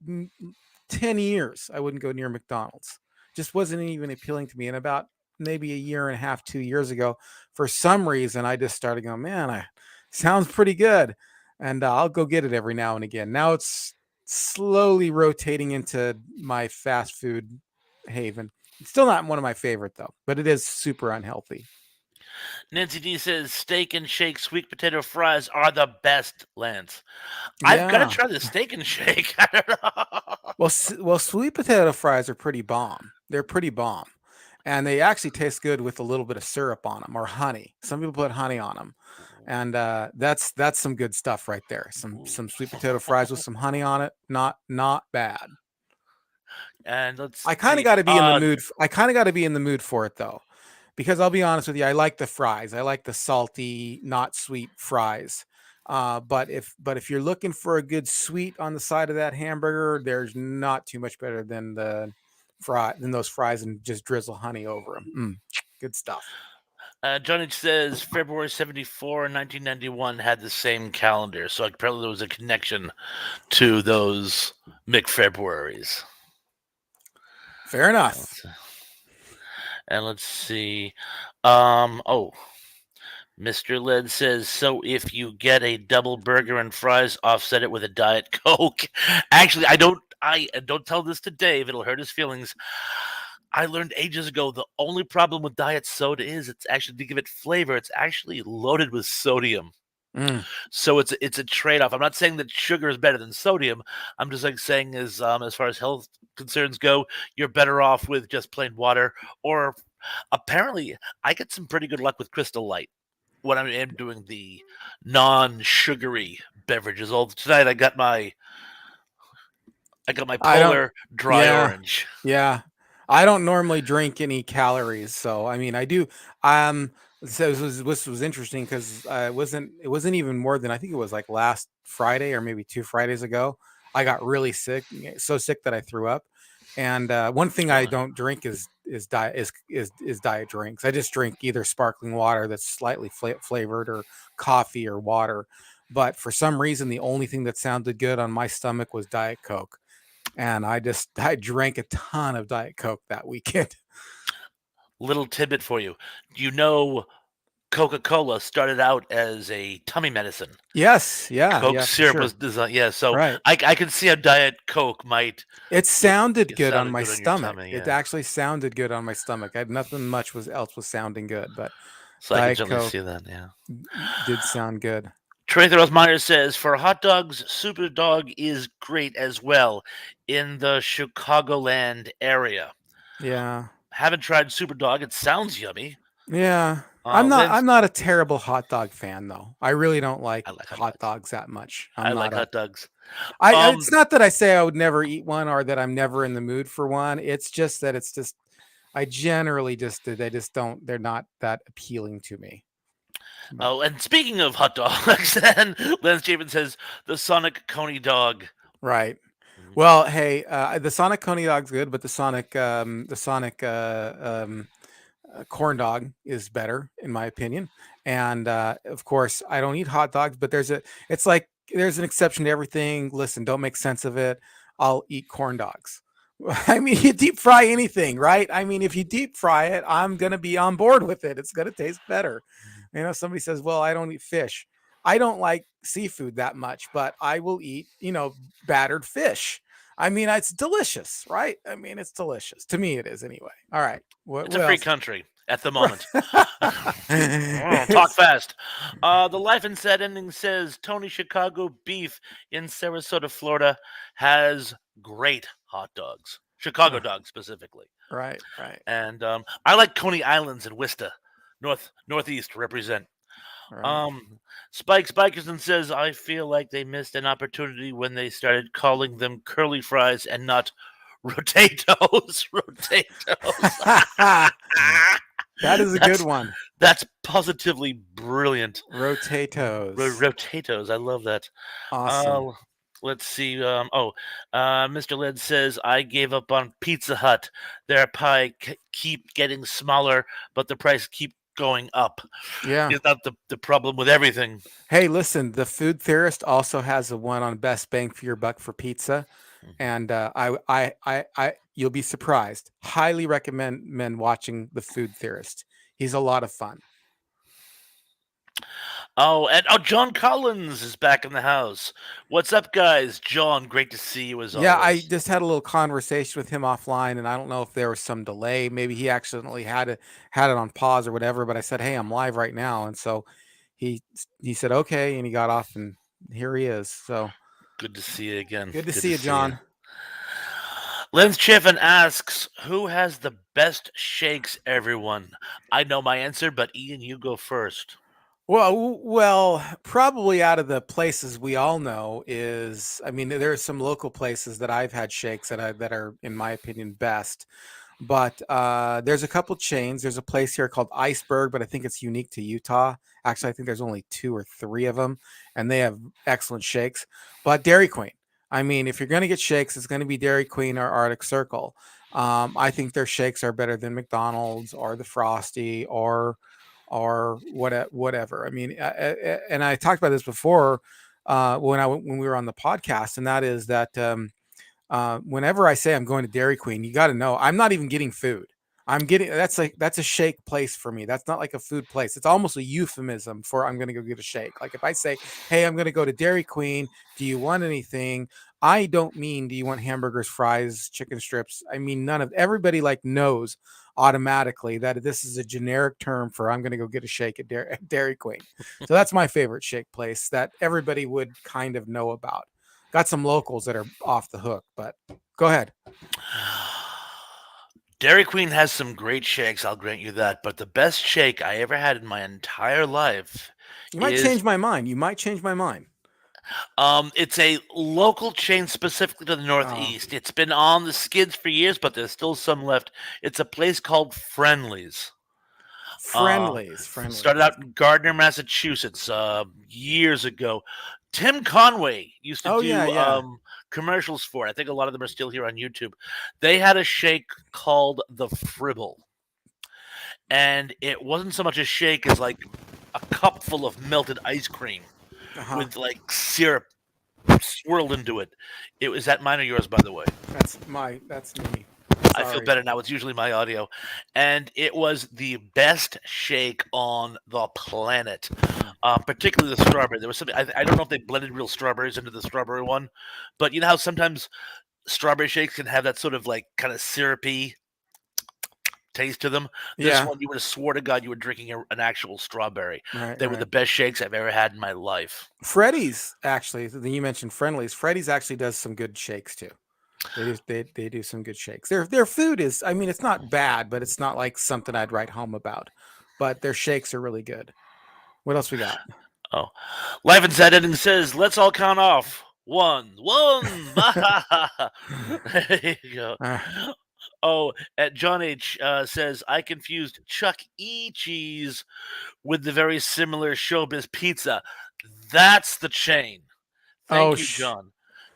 10 years. I wouldn't go near McDonald's. Just wasn't even appealing to me. And about maybe a year and a half, 2 years ago, for some reason, I just started going, man, I sounds pretty good, and I'll go get it every now and again. Now it's slowly rotating into my fast food haven. It's still not one of my favorite though, but it is super unhealthy. Nancy D says steak and shake sweet potato fries are the best, Lance. I've got to Yeah. try the steak and shake. I don't know. Well, sweet potato fries are pretty bomb. They're pretty bomb, and they actually taste good with a little bit of syrup on them or honey. Some people put honey on them, and that's some good stuff right there. Some sweet potato fries with some honey on it. Not bad. And let's I kind of see. got to be in the mood. I kind of got to be in the mood for it though, because I'll be honest with you. I like the fries. I like the salty, not sweet fries. But if you're looking for a good sweet on the side of that hamburger, there's not too much better than those fries, and just drizzle honey over them. Good stuff. Johnny says February 74, 1991 had the same calendar. So apparently there was a connection to those McFebruaries. Fair enough. And let's see. Mr. Led says, so if you get a double burger and fries, offset it with a Diet Coke. Actually, I don't tell this to Dave. It'll hurt his feelings. I learned ages ago the only problem with diet soda is it's actually, to give it flavor, it's actually loaded with sodium. So it's a trade-off. I'm not saying that sugar is better than sodium. I'm just like saying as far as health concerns go, you're better off with just plain water. Or apparently, I get some pretty good luck with Crystal Light when I am doing the non-sugary beverages. Although tonight I got my Polar Dry Orange. Yeah. I don't normally drink any calories, so I mean, I do. So this was interesting because it wasn't even more than, I think it was like last Friday or maybe 2 Fridays ago. I got really sick, so sick that I threw up, And one thing I Really? don't drink is diet drinks. I just drink either sparkling water that's slightly flavored or coffee or water. But for some reason, the only thing that sounded good on my stomach was Diet Coke, and I drank a ton of Diet Coke that weekend. Little tidbit for you. You know, Coca-Cola started out as a tummy medicine. Yes, yeah, Coke yeah, for syrup was sure. designed, yeah. So Right. I can see how Diet Coke might It look. sounded It good on sounded my good on your stomach. tummy, It yeah. actually sounded good on my stomach. I had nothing much was else was sounding good, but So I can Diet certainly Coke see that, yeah. did sound good. Tracy Meyer says for hot dogs, Super Dog is great as well in the Chicagoland area. Yeah. Haven't tried Super Dog. It sounds yummy. Yeah. Lance, I'm not a terrible hot dog fan though. I really don't like I like hot hot dogs. dogs that much. I I'm like not a hot dogs. it's not that I say I would never eat one or that I'm never in the mood for one. It's just that it's just I generally just they just don't they're not that appealing to me. But Oh, and speaking of hot dogs, and Lance Chapin says the Sonic Coney dog. right. Mhm. Well, hey, the Sonic Coney dog's good, but the Sonic corn dog is better in my opinion. And of course, I don't eat hot dogs, but it's like there's an exception to everything. Listen, don't make sense of it. I'll eat corn dogs. I mean, you deep fry anything, right? I mean, if you deep fry it, I'm gonna be on board with it. It's gonna taste better. Somebody says, "Well, I don't eat fish." I don't like seafood that much, but I will eat, battered fish. I mean, it's delicious, right? I mean, it's delicious. To me, it is anyway. All right. It's a What free else? country at the Right. moment. Talk fast. The Life and Set ending says Tony Chicago Beef in Sarasota, Florida has great hot dogs. Chicago dogs specifically. Right, right, And I like Coney Islands in Wista, northeast represent. right. Um, Spike Spikerson says I feel like they missed an opportunity when they started calling them curly fries and not rotatos. Rotatos. That is a good that's one. that's positively brilliant. Rotatos. Rotatos. I love that. Awesome. Uh, let's see. Mr. Led says I gave up on Pizza Hut. Their pie keep getting smaller, but the price keep going up. Yeah. Is that the problem with everything? Hey, listen, the food theorist also has a one on best bang for your buck for pizza. Mhm. And you'll be surprised. Highly recommend men watching the food theorist. He's a lot of fun. Oh, and John Collins is back in the house. What's up, guys? John, great to see you as Yeah, I always. just had a little conversation with him offline, and I don't know if there was some delay. Maybe he accidentally had it on pause or whatever. But I said, "Hey, I'm live right now," and so he said, "Okay," and he got off, and here he is. So Good to see you again. good to Good see to you, see you. John. Lens Chiffin asks, "Who has the best shakes?" Everyone. I know my answer, but Ian, you go first. Well, probably out of the places we all know is, I mean, there are some local places that I've had shakes that are, in my opinion, best. But there's a couple chains. There's a place here called Iceberg, but I think it's unique to Utah. Actually, I think there's only two or three of them, and they have excellent shakes. But Dairy Queen. I mean, if you're going to get shakes, it's going to be Dairy Queen or Arctic Circle. I think their shakes are better than McDonald's or the Frosty or whatever. I mean, and I talked about this before when we were on the podcast, and that is that whenever I say I'm going to Dairy Queen, you got to know I'm not even getting food. I'm getting that's a shake place for me. That's not like a food place. It's almost a euphemism for I'm going to go get a shake. Like if I say, "Hey, I'm going to go to Dairy Queen. Do you want anything?" I don't mean do you want hamburgers, fries, chicken strips. I mean none of everybody like knows automatically that this is a generic term for I'm going to go get a shake at Dairy Queen. So that's my favorite shake place that everybody would kind of know about. Got some locals that are off the hook, but go ahead. Dairy Queen has some great shakes, I'll grant you that, but the best shake I ever had in my entire life You might is change my mind. You might change my mind. it's a local chain specifically to the Oh, Northeast. It's been on the skids for years, but there's still some left. It's a place called Friendly's. Uh, friendlies, Started friendlies. out in Gardner, Massachusetts, years ago. Tim Conway used to Oh yeah, do yeah. commercials for it. I think a lot of them are still here on YouTube. They had a shake called the Fribble, and it wasn't so much a shake as like a cup full of melted ice cream Uh-huh. with like syrup swirled into it. It was that mine or yours, by the way. That's me. I feel Sorry. better now. It's usually my audio. And it was the best shake on the planet, Mm. particularly the strawberry. There was something, I don't know if they blended real strawberries into the strawberry one, but you know how sometimes strawberry shakes can have that sort of like kind of syrupy taste to them? This Yeah. one, you would have swore to God you were drinking an actual strawberry. Right, They were the right. best shakes I've ever had in my life. Freddy's actually, you mentioned Friendlies. Freddy's actually does some good shakes too. They do some good shakes. Their food is, I mean, it's not bad, but it's not like something I'd write home about. But their shakes are really good. What else we got? Oh, Life Inside Editing says, let's all count off. One. There you go. Uh, Oh, at John H says, I confused Chuck E. Cheese with the very similar Showbiz Pizza. That's the chain. oh, Thank you, John.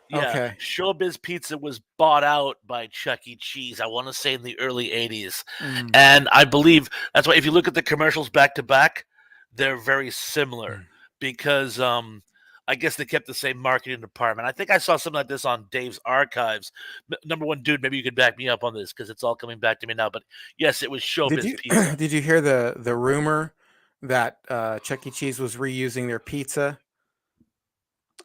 Yeah, okay. Showbiz Pizza was bought out by Chuck E. Cheese, I want to say in the early 80s. Mm, And I believe that's why if you look at the commercials back to back, they're very similar mm. because I guess they kept the same marketing department. I think I saw something like this on Dave's archives. Number one, dude, maybe you could back me up on this because it's all coming back to me now. But yes, it was Did Showbiz you Pizza. did you hear the rumor that Chuck E. Cheese was reusing their pizza?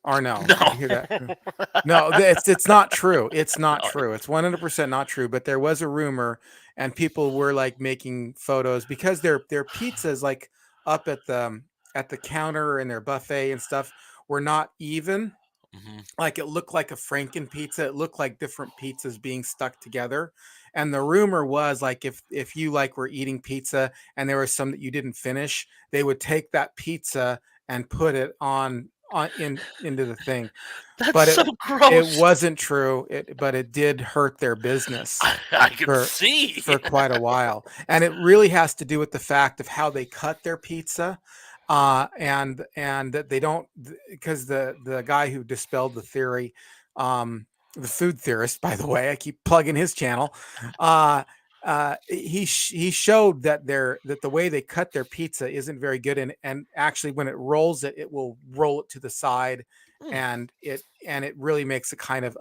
Or no? Did you hear that? No. No, it's not true. It's not No. true. It's 100% not true. But there was a rumor, and people were like making photos because their pizzas like up at the counter and their buffet and stuff were not even. Mhm. Like it looked like a Franken pizza. It looked like different pizzas being stuck together. And the rumor was like if you like were eating pizza and there was some that you didn't finish, they would take that pizza and put it on into the thing. That's But so it gross. wasn't true. But it did hurt their business I can for see. quite a while, and it really has to do with the fact of how they cut their pizza, and that they don't, because the guy who dispelled the theory, the food theorist, by the way, I keep plugging his channel. uh he showed that the way they cut their pizza isn't very good, and actually when it rolls it will roll it to the side, Mm. and it really makes it kind of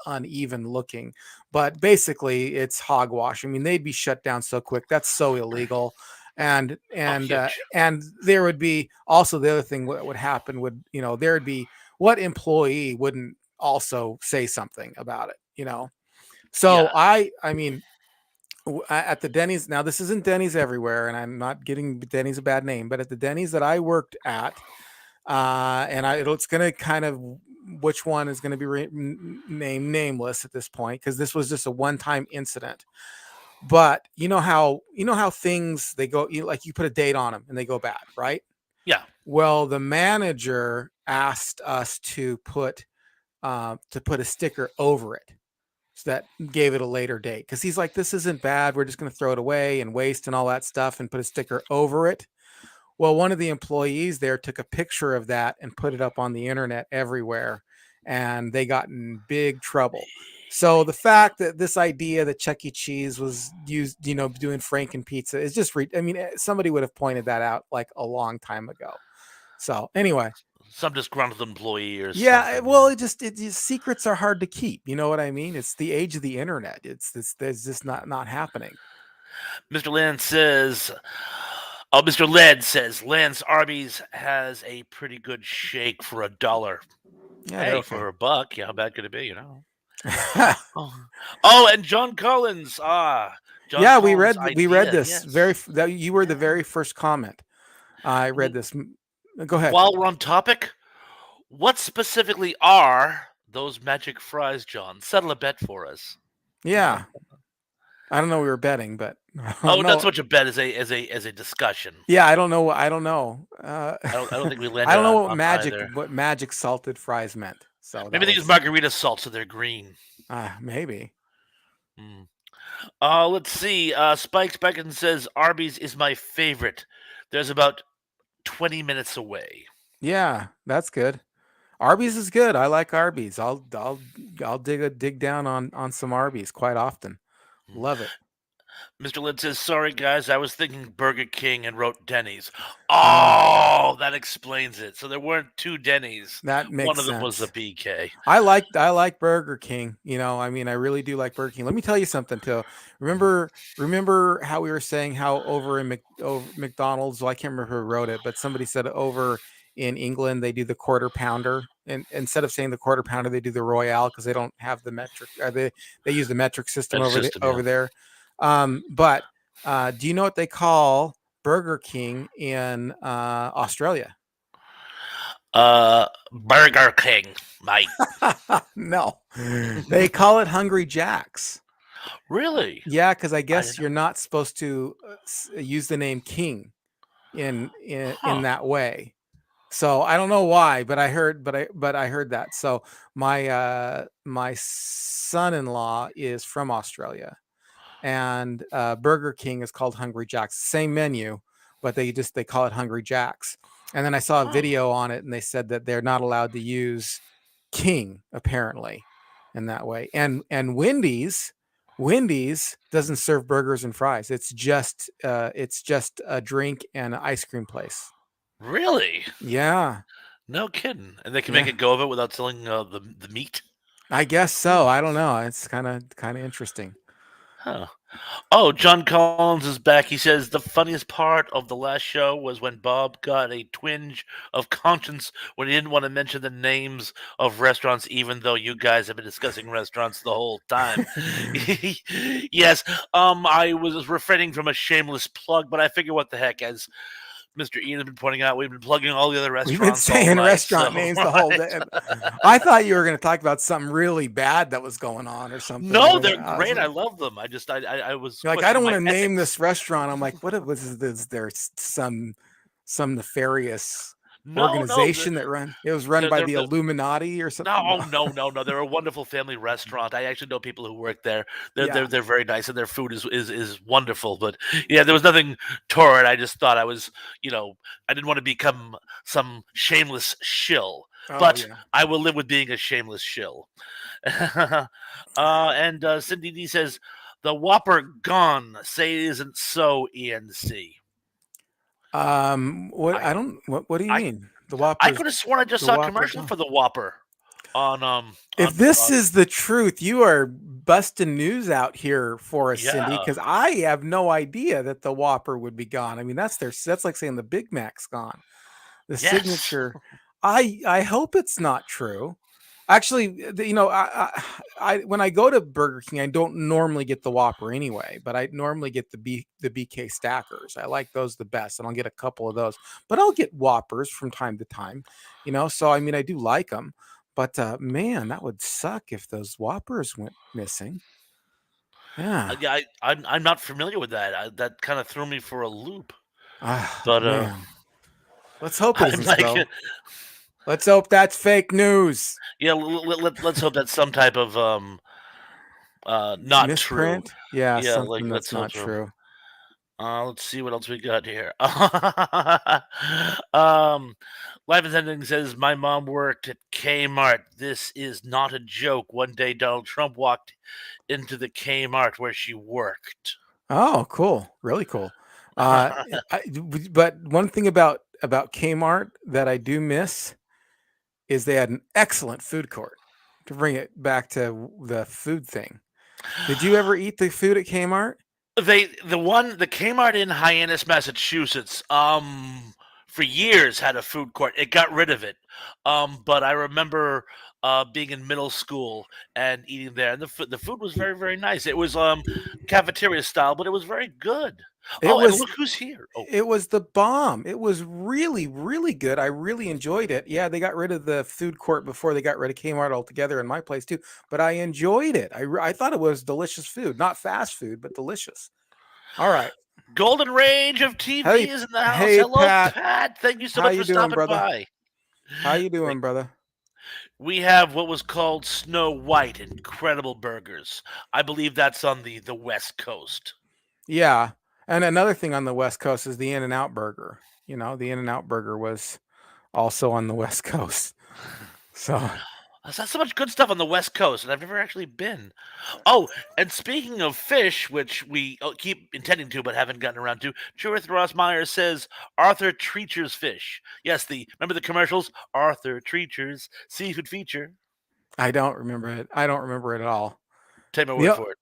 uneven looking. But basically it's hogwash. I mean, they'd be shut down so quick. That's so illegal. and Oh, and uh, huge. and there would be also the other thing. What would happen would, there would be, what employee wouldn't also say something about it. So Yeah. I mean, at the Denny's, now this isn't Denny's everywhere, and I'm not getting Denny's a bad name, but at the Denny's that I worked at, and it's going to kind of, which one is going to be named nameless at this point, because this was just a one-time incident. But you know how things, they go, like you put a date on them and they go bad, right? Yeah. Well, the manager asked us to put a sticker over it, so that gave it a later date, because he's like, this isn't bad, we're just going to throw it away and waste and all that stuff, and put a sticker over it. Well, one of the employees there took a picture of that and put it up on the internet everywhere, and they got in big trouble. So the fact that this idea that Chuck E. Cheese was used, doing Franken pizza is just, I mean, somebody would have pointed that out like a long time ago. So anyway, Some disgruntled employee or yeah, something. well, Yeah. secrets are hard to keep. You know what I mean? It's the age of the internet. It's there's just not happening. Mr. Land says, oh, Mr. Led says, Lance Arby's has a pretty good shake for $1. Yeah, they're Hey, okay. for $1, yeah, how bad could it be, Oh, and John Collins. John Yeah, we Collins' read idea, this yes. that you were the Yeah. very first comment. I read this. Go ahead. While we're on topic, what specifically are those magic fries, John? Settle a bet for us. Yeah, I don't know. We were betting, but I don't Oh, not know. so much a bet as a discussion. Yeah, I don't know. I don't know. I don't think we I landed don't know on either. what magic salted fries meant. So Maybe that they use was, margarita salt, so they're green. maybe. Hmm. Let's see. Spike Beckon says Arby's is my favorite. There's about 20 minutes away. Yeah, that's good. Arby's is good. I like Arby's. I'll dig down on some Arby's quite often. Love it. Mr. Lynn says, "Sorry guys, I was thinking Burger King and wrote Denny's." Ah, Oh, that explains it. So there weren't two Denny's. that One makes of them was a sense. BK. I like Burger King. I mean, I really do like Burger King. Let me tell you something too. Remember how we were saying how over McDonald's, well, I can't remember who wrote it, but somebody said over in England they do the quarter pounder, and instead of saying the quarter pounder, they do the Royale because they don't have the metric, or they use the metric system Better system, yeah. over there. But do you know what they call Burger King in Australia? Burger King, mate. No, they call it Hungry Jacks. Really? Yeah, because I I guess didn't you're know. not supposed to use the name King in Huh. that way. So I don't know why, but I heard that. So my son-in-law is from Australia, and Burger King is called Hungry Jack's. Same menu, but they call it Hungry Jack's. And then I saw a Huh. video on it, and they said that they're not allowed to use King apparently in that way. And Wendy's doesn't serve burgers and fries. It's just a drink and an ice cream place. Really? Yeah, No kidding. And they can make yeah. a go of it without selling the meat? I guess Hmm. so. I don't know. It's kind of interesting. Huh. Oh, John Collins is back. He says the funniest part of the last show was when Bob got a twinge of conscience when he didn't want to mention the names of restaurants, even though you guys have been discussing restaurants the whole time. Yes, I was refraining from a shameless plug, but I figure what the heck, as Mr. Ian has been pointing out, we've been plugging all the other We've been restaurants all saying night. restaurant So names the whole right. day. I thought you were going to talk about something really bad that was going on or something. No, But they're great. I love them. I was you're like, I don't questioning want my to name ethics. this restaurant. I'm like, what was is there some nefarious No, no, organization that run? It was run by they're the Illuminati or something. no, No. no. They're a wonderful family restaurant. I actually know people who work there. They're Yeah. they're they're very nice, and their food is wonderful. But yeah, there was nothing toward. I just thought I didn't want to become some shameless shill. Oh But yeah. I will live with being a shameless shill. And Cindy D says the Whopper gone. Say it isn't so. ENC. What I I don't what do you I mean? I could have sworn I just The saw a Whopper commercial gone. for the Whopper on If this is the truth, you are busting news out here for us, Cindy, yeah. because I have no idea that the Whopper would be gone. I mean, that's like saying the Big Mac's gone. The Yes. signature. I hope it's not true. Actually, I when I go to Burger King, I don't normally get the Whopper anyway, but I normally get the BK stackers. I like those the best, and I'll get a couple of those. But I'll get Whoppers from time to time, So I mean, I do like them. But man, that would suck if those Whoppers went missing. Yeah. Yeah, I'm not familiar with that. That kind of threw me for a loop. Ah, But man. Let's hope it I'm isn't like, so. Let's hope that's fake news. yeah, let's hope that's some type of not true. Misprint? Yeah, Yeah, like something let's that's hope not so. true. Let's see what else we got here. Life is Ending says my mom worked at Kmart. This is not a joke. One day Donald Trump walked into the Kmart where she worked. Oh, cool. Really cool. Uh, but one thing about Kmart that I do miss is they had an excellent food court. To bring it back to the food thing, did you ever eat the food at Kmart? The Kmart in Hyannis, Massachusetts, for years had a food court. It got rid of it. But I remember being in middle school and eating there, and the food was very, very nice. It was cafeteria style, but it was very good. It Oh, and was look who's here. Oh, it was the bomb. It was really, really good. I really enjoyed it. Yeah, they got rid of the food court before they got rid of Kmart altogether in my place too, but I enjoyed it. I thought it was delicious food, not fast food, but delicious. All right. Golden Rage of TV Hey, is in the house. hey, Hello, Pat. Pat. Thank you so How much you for doing, stopping brother? by. How you Like, doing, brother? we have what was called Snow White Incredible Burgers. I believe that's on the West Coast. Yeah. And another thing on the West Coast is the In-N-Out burger. The In-N-Out burger was also on the West Coast. So There's so much good stuff on the West Coast, and I've never actually been. Oh, and speaking of fish, which we keep intending to but haven't gotten around to, Truth Rossmeyer says Arthur Treacher's fish. Yes, remember the commercials? Arthur Treacher's seafood feature. I don't remember it. I don't remember it at all. Take my word The for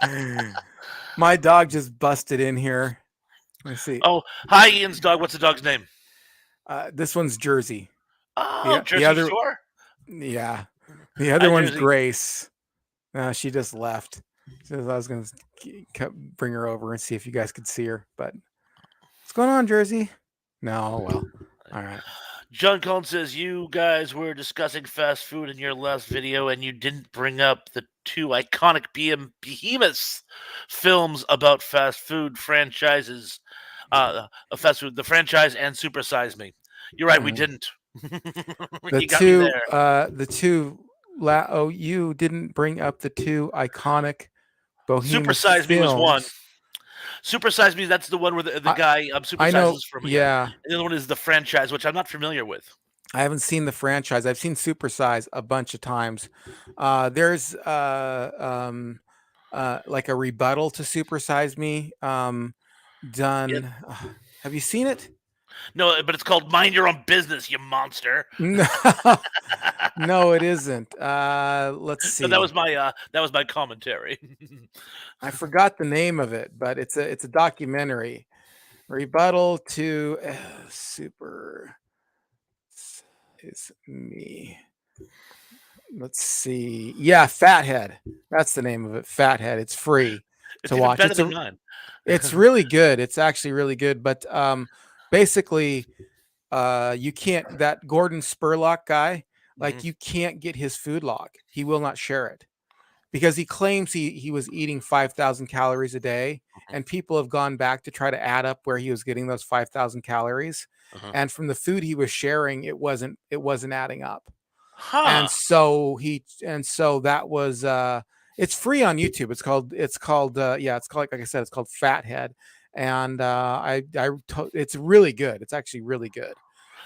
it. My dog just busted in here. Let's see. Oh, hi, Ian's dog. What's the dog's name? This one's Jersey. Oh, The Jersey other, Shore. yeah, the other Hi, one's Jersey. Grace. She just left. So I was gonna bring her over and see if you guys could see her. But what's going on, Jersey? No, well, all right. John Cohn says you guys were discussing fast food in your last video, and you didn't bring up the two iconic behemoths films about fast food franchises. Fast food, the franchise, and Super Size Me. You're right, we didn't. You got me there. You didn't bring up the two iconic Super Bohemian Size Me was one. films. Super Size Me, that's the one where the guy supersizes from him. Yeah. And the other one is the franchise, which I'm not familiar with. I haven't seen the franchise. I've seen Super Size a bunch of times. There's like a rebuttal to Super Size Me done. Yep. Have you seen it? No, but it's called Mind Your Own Business, you monster. No, no, it isn't. Let's see. So that was my commentary. I forgot the name of it, but it's a documentary. Rebuttal to Super Size Me. Let's see. Yeah, Fathead. That's the name of it. Fathead. It's free to watch. Better than mine. It's really good. It's actually really good. But basically, you can't. That Gordon Spurlock guy, like you can't get his food log. He will not share it because he claims he was eating 5,000 calories a day, and people have gone back to try to add up where he was getting those 5,000 calories, and from the food he was sharing, it wasn't adding up. Huh. And so that was it's free on YouTube. It's called like I said, it's called Fathead, and it's really good. It's actually really good.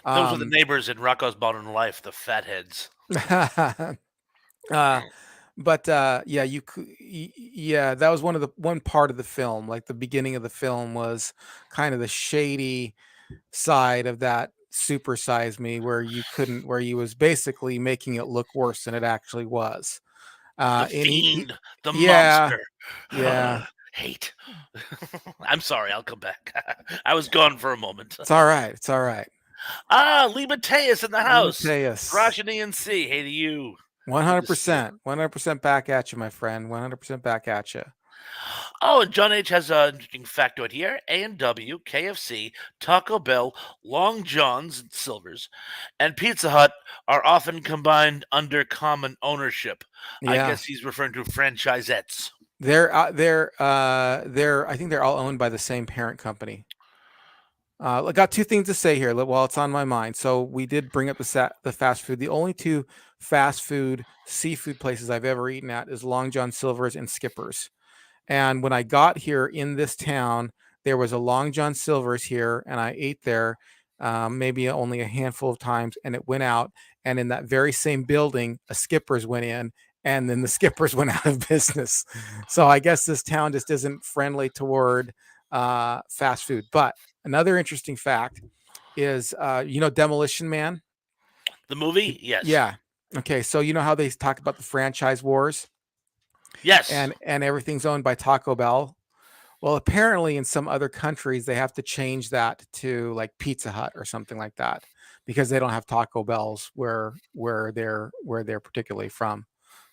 Those were the neighbors in Rocco's Modern Life, the fatheads. But that was one part of the film. Like the beginning of the film was kind of the shady side of that Super Size Me, where he was basically making it look worse than it actually was. The fiend, the monster. Yeah. Hate. I'm sorry, I'll come back. I was gone for a moment. It's all right. It's all right. Lee Mateus in the house. Mateus. Rosh and ENC. Hey to you. 100%. 100% back at you, my friend. 100% back at you. Oh, and John H. has an interesting factoid here. A&W, KFC, Taco Bell, Long John's and Silver's, and Pizza Hut are often combined under common ownership. Yeah. I guess he's referring to franchisettes. I think they're all owned by the same parent company. I got two things to say here while it's on my mind. So we did bring up the fast food. The only two fast food seafood places I've ever eaten at is Long John Silver's and Skipper's. And when I got here in this town, there was a Long John Silver's here, and I ate there maybe only a handful of times, and it went out. And in that very same building, a Skipper's went in, and then the Skipper's went out of business. So I guess this town just isn't friendly toward fast food. But another interesting fact is, Demolition Man? The movie? Yes. Yeah. Okay, so you know how they talk about the franchise wars? Yes. And everything's owned by Taco Bell. Well, apparently in some other countries, they have to change that to like Pizza Hut or something like that because they don't have Taco Bells where they're particularly from.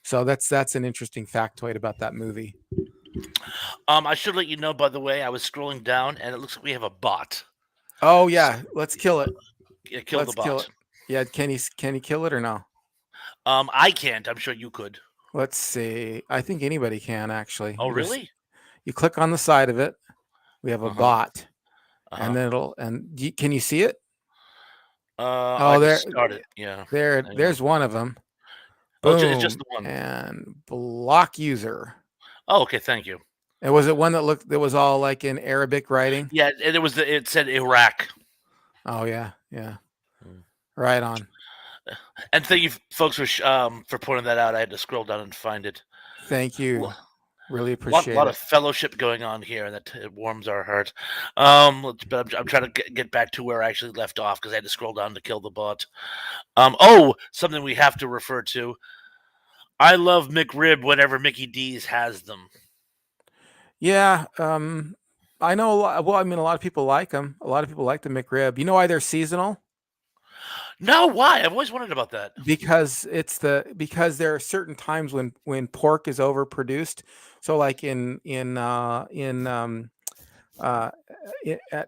So that's an interesting factoid about that movie. I should let you know, by the way, I was scrolling down and it looks like we have a bot. Oh yeah, let's kill it. Yeah, kill the bot. Kill it. Yeah, can he kill it or no? I can't. I'm sure you could. Let's see. I think anybody can actually. Oh, really? You click on the side of it. We have a bot, and then can you see it? There. Started. Yeah. There's one of them. Boom, it's just the one. And block user. Oh, okay. Thank you. And was it one that was all like in Arabic writing? Yeah, it said Iraq. Oh yeah. Right on. And thank you, folks, for pointing that out. I had to scroll down and find it. Thank you. Lo- Really lot appreciate lot it. of fellowship going on here, and that it warms our heart. But I'm trying to get back to where I actually left off because I had to scroll down to kill the bot. Something we have to refer to. I love McRib whenever Mickey D's has them. Yeah, I know a lot. Well, I mean, a lot of people like them. A lot of people like the McRib. You know why they're seasonal? No, why? I've always wondered about that. Because there are certain times when pork is overproduced. So, like uh,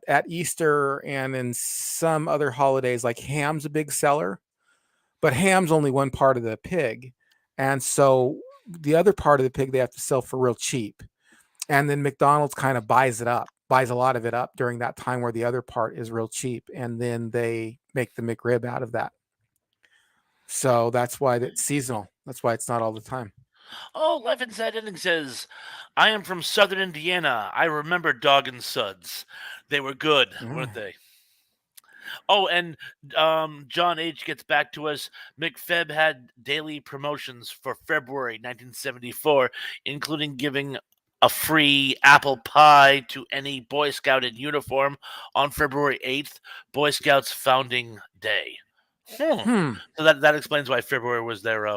at Easter and in some other holidays, like ham's a big seller, but ham's only one part of the pig, and so the other part of the pig they have to sell for real cheap. And then McDonald's kind of buys a lot of it up during that time where the other part is real cheap, and then they make the McRib out of that. So that's why it's seasonal. That's why it's not all the time. Oh, Life Inside Ending says, I am from Southern Indiana. I remember Dog and Suds. They were good, weren't Mm. they? Oh, and John H. gets back to us. McFeb had daily promotions for February 1974, including giving a free apple pie to any Boy Scout in uniform on February 8th, Boy Scouts founding day. Hmm. So that explains why February was their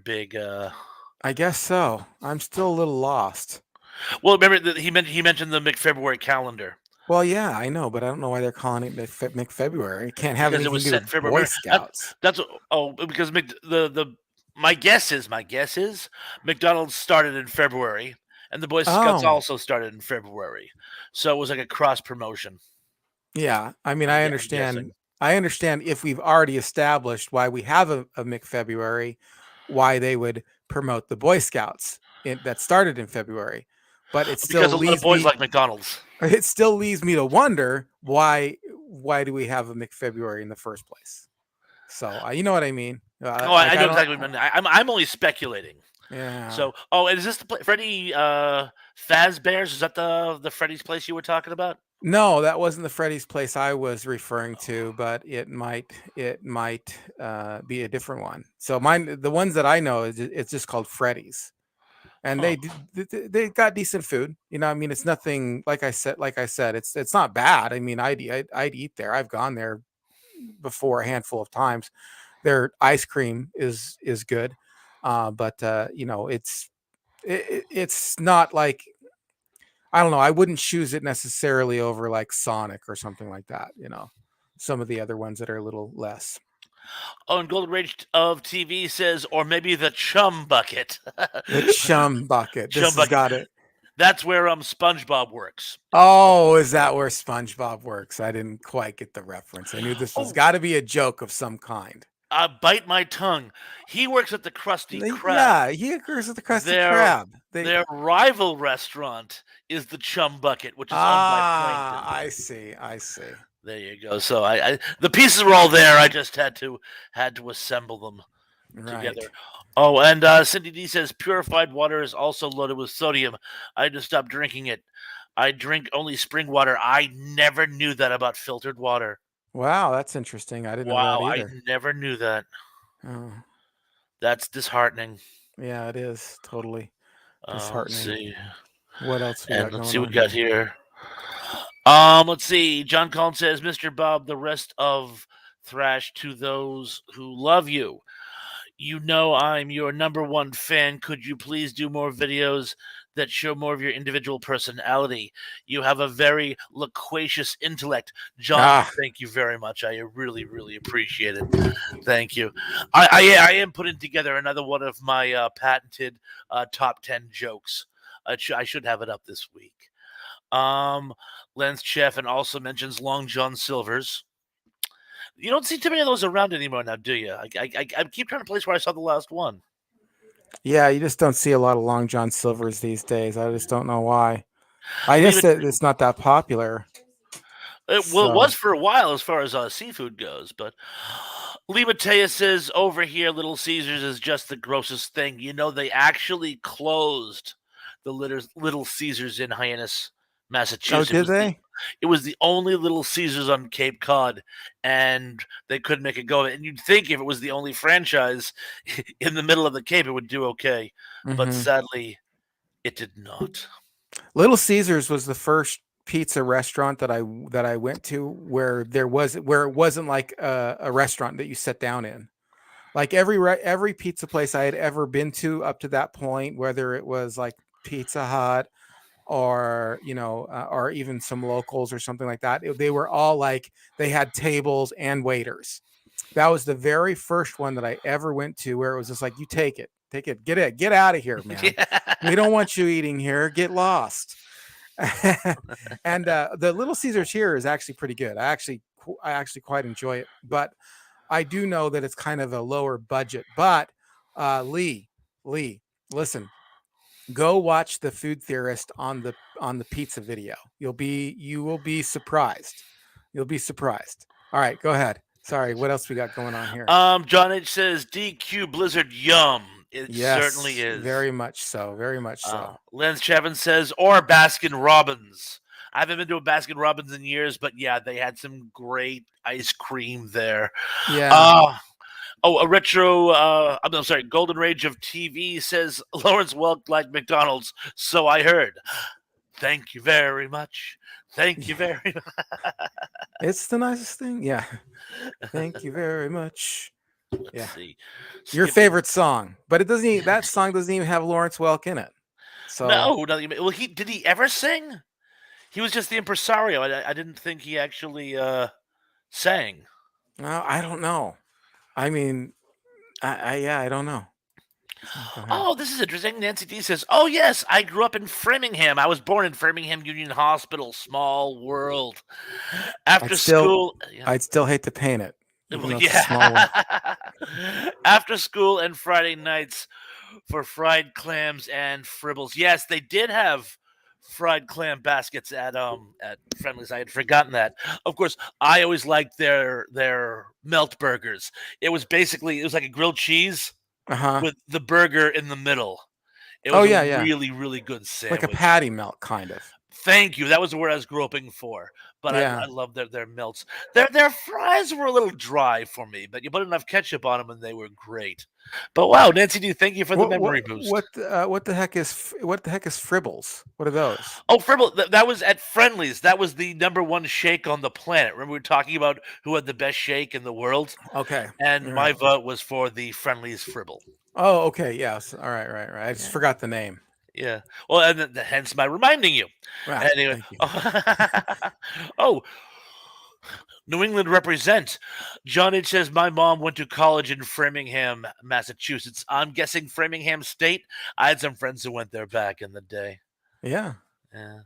big I guess so. I'm still a little lost. Well, remember that he mentioned the McFebruary calendar Well, yeah, I know, but I don't know why they're calling it McFebruary. It can't have because it anything was to do set in with Boy February. Scouts. That's because the my guess is McDonald's started in February and the Boy Scouts Oh, also started in February, so it was like a cross promotion. yeah. I mean, I'm guessing. I understand if we've already established why we have a McFebruary, why they would promote the Boy Scouts that started in February. But Because a lot of boys like McDonald's. it still leaves me to wonder why do we have a McFebruary in the first place? So you know what I mean? Oh, Like I I know don't. exactly what you mean. I'm only speculating. Yeah. So, and is this the Freddy Fazbear's? Is that the Freddy's place you were talking about? No, that wasn't the Freddy's place I was referring to, but it might be a different one. So mine, the ones that I know, it's just called Freddy's, and Huh. they got decent food. You know, I mean, it's nothing like I said, it's not bad. I mean, I'd eat there. I've gone there before a handful of times. Their ice cream is good, but you know, it's not like I don't know. I wouldn't choose it necessarily over like Sonic or something like that. You know, some of the other ones that are a little less. Oh, and Golden Rage of TV says, or maybe the Chum Bucket. The chum bucket. This Chum has Bucket. got it. That's where SpongeBob works. Oh, is that where SpongeBob works? I didn't quite get the reference. I knew this was Oh, got to be a joke of some kind. bite my tongue. He works at the Krusty Krab. Yeah, he occurs with the Krusty Their Krab. They their rival restaurant is the Chum Bucket, which is owned by ah, Plankton. I see. I see. There you go. So I the pieces were all there. I just had to assemble them Right. together. Oh, and Cindy D says purified water is also loaded with sodium. I just stopped drinking it. I drink only spring water. I never knew that about filtered water. Wow, that's interesting. I didn't know that Wow, I either. never knew that. Oh, That's disheartening. yeah, it is totally Let's disheartening. see. What else we And got let's going see what on we got here? here. Let's see. John Collins says, Mr. Bob, the rest of Thrash to those who love you. You know I'm your number one fan. Could you please do more videos that show more of your individual personality? You have a very loquacious intellect. John, Ah, thank you very much. I really, really appreciate it. Thank you. I am putting together another one of my patented top 10 jokes. I should have it up this week. Um, Lance Cheffin also mentions Long John Silver's. You don't see too many of those around anymore now, do you? I keep trying to place where I saw the last one. yeah, you just don't see a lot of Long John Silvers these days. I just don't know why. I Leave guess it. it's not that popular. Well, it was So, for a while as far as seafood goes, but Lee Mateus says over here, Little Caesars is just the grossest thing. You know, they actually closed the Little Caesars in Hyannis, oh, Massachusetts. did they? It was the only Little Caesars on Cape Cod, and they couldn't make a go of it. And you'd think if it was the only franchise in the middle of the Cape, it would do okay, but Mhm. sadly, it did not. Little Caesars was the first pizza restaurant that I went to where it wasn't like a restaurant that you sit down in. Like every pizza place I had ever been to up to that point, whether it was like Pizza Hut or or even some locals or something like that, they were all like they had tables and waiters. That was the very first one that I ever went to where it was just like, you take it, get out of here, man. Yeah. We don't want you eating here. Get lost. And the Little Caesars here is actually pretty good. I actually quite enjoy it, but I do know that it's kind of a lower budget. But Lee, listen, go watch the Food Theorist on the pizza video. You will be surprised. You'll be surprised. All right, go ahead. Sorry, what else we got going on here? John H says DQ Blizzard yum. It certainly Yes, is. very much so. Very much so. Lance Chevin says, or Baskin Robbins. I haven't been to a Baskin Robbins in years, but yeah, they had some great ice cream there. Yeah. A retro, I'm sorry, Golden Rage of TV says Lawrence Welk like McDonald's, so I heard. Thank you very much. Thank you very much. It's the nicest thing. Yeah. Thank you very much. Let's see. Your favorite song, but that song doesn't even have Lawrence Welk in it. So no. Well, did he ever sing? He was just the impresario. I didn't think he actually sang. No, I don't know. I mean, I don't know. Oh, this is interesting. Nancy D says, "Oh yes, I grew up in Framingham. I was born in Framingham Union Hospital. Small world. After school, I'd still hate to paint it. Even though it's yeah. a small world. After school and Friday nights for fried clams and fribbles. Yes, they did have fried clam baskets at Friendly's. I had forgotten that. Of course, I always liked their melt burgers. It was like a grilled cheese with the burger in the middle. It was really, really good sandwich. Like a patty melt, kind of. Thank you. That was the word I was groping for. But I love their melts. Their fries were a little dry for me, but you put enough ketchup on them and they were great. But wow, Nancy D, thank you for the memory boost. What the heck is fribbles? What are those? Oh, fribble! That was at Friendly's. That was the #1 shake on the planet. Remember we were talking about who had the best shake in the world? Okay. And my vote was for the Friendly's fribble. Oh, okay. Yes. All right. I just forgot the name. Yeah. Well, and hence my reminding you. Anyway. Oh, New England represent. John H says, my mom went to college in Framingham, Massachusetts. I'm guessing Framingham State. I had some friends who went there back in the day. Yeah. Yeah.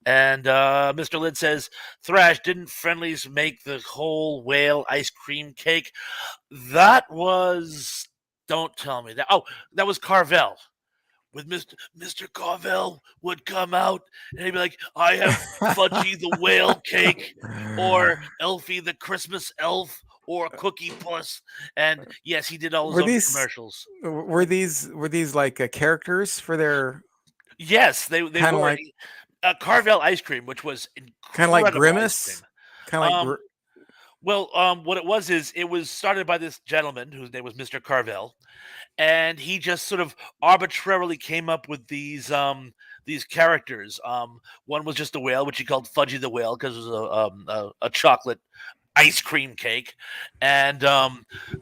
And Mr. Lid says, Thrash, didn't Friendly's make the whole whale ice cream cake? That was... Don't tell me that. Oh, that was Carvel. With Mr. Carvel would come out and he'd be like, I have Fudgy the whale cake, or Elfie the Christmas elf, or Cookie Puss. And yes, he did all his own commercials. Were these like characters for their? Yes, they were like Carvel ice cream, which was kind of like Grimace. Kind of like. What it was is it was started by this gentleman whose name was Mr. Carvel. And he just sort of arbitrarily came up with these characters. One was just a whale, which he called Fudgy the Whale because it was a chocolate ice cream cake. And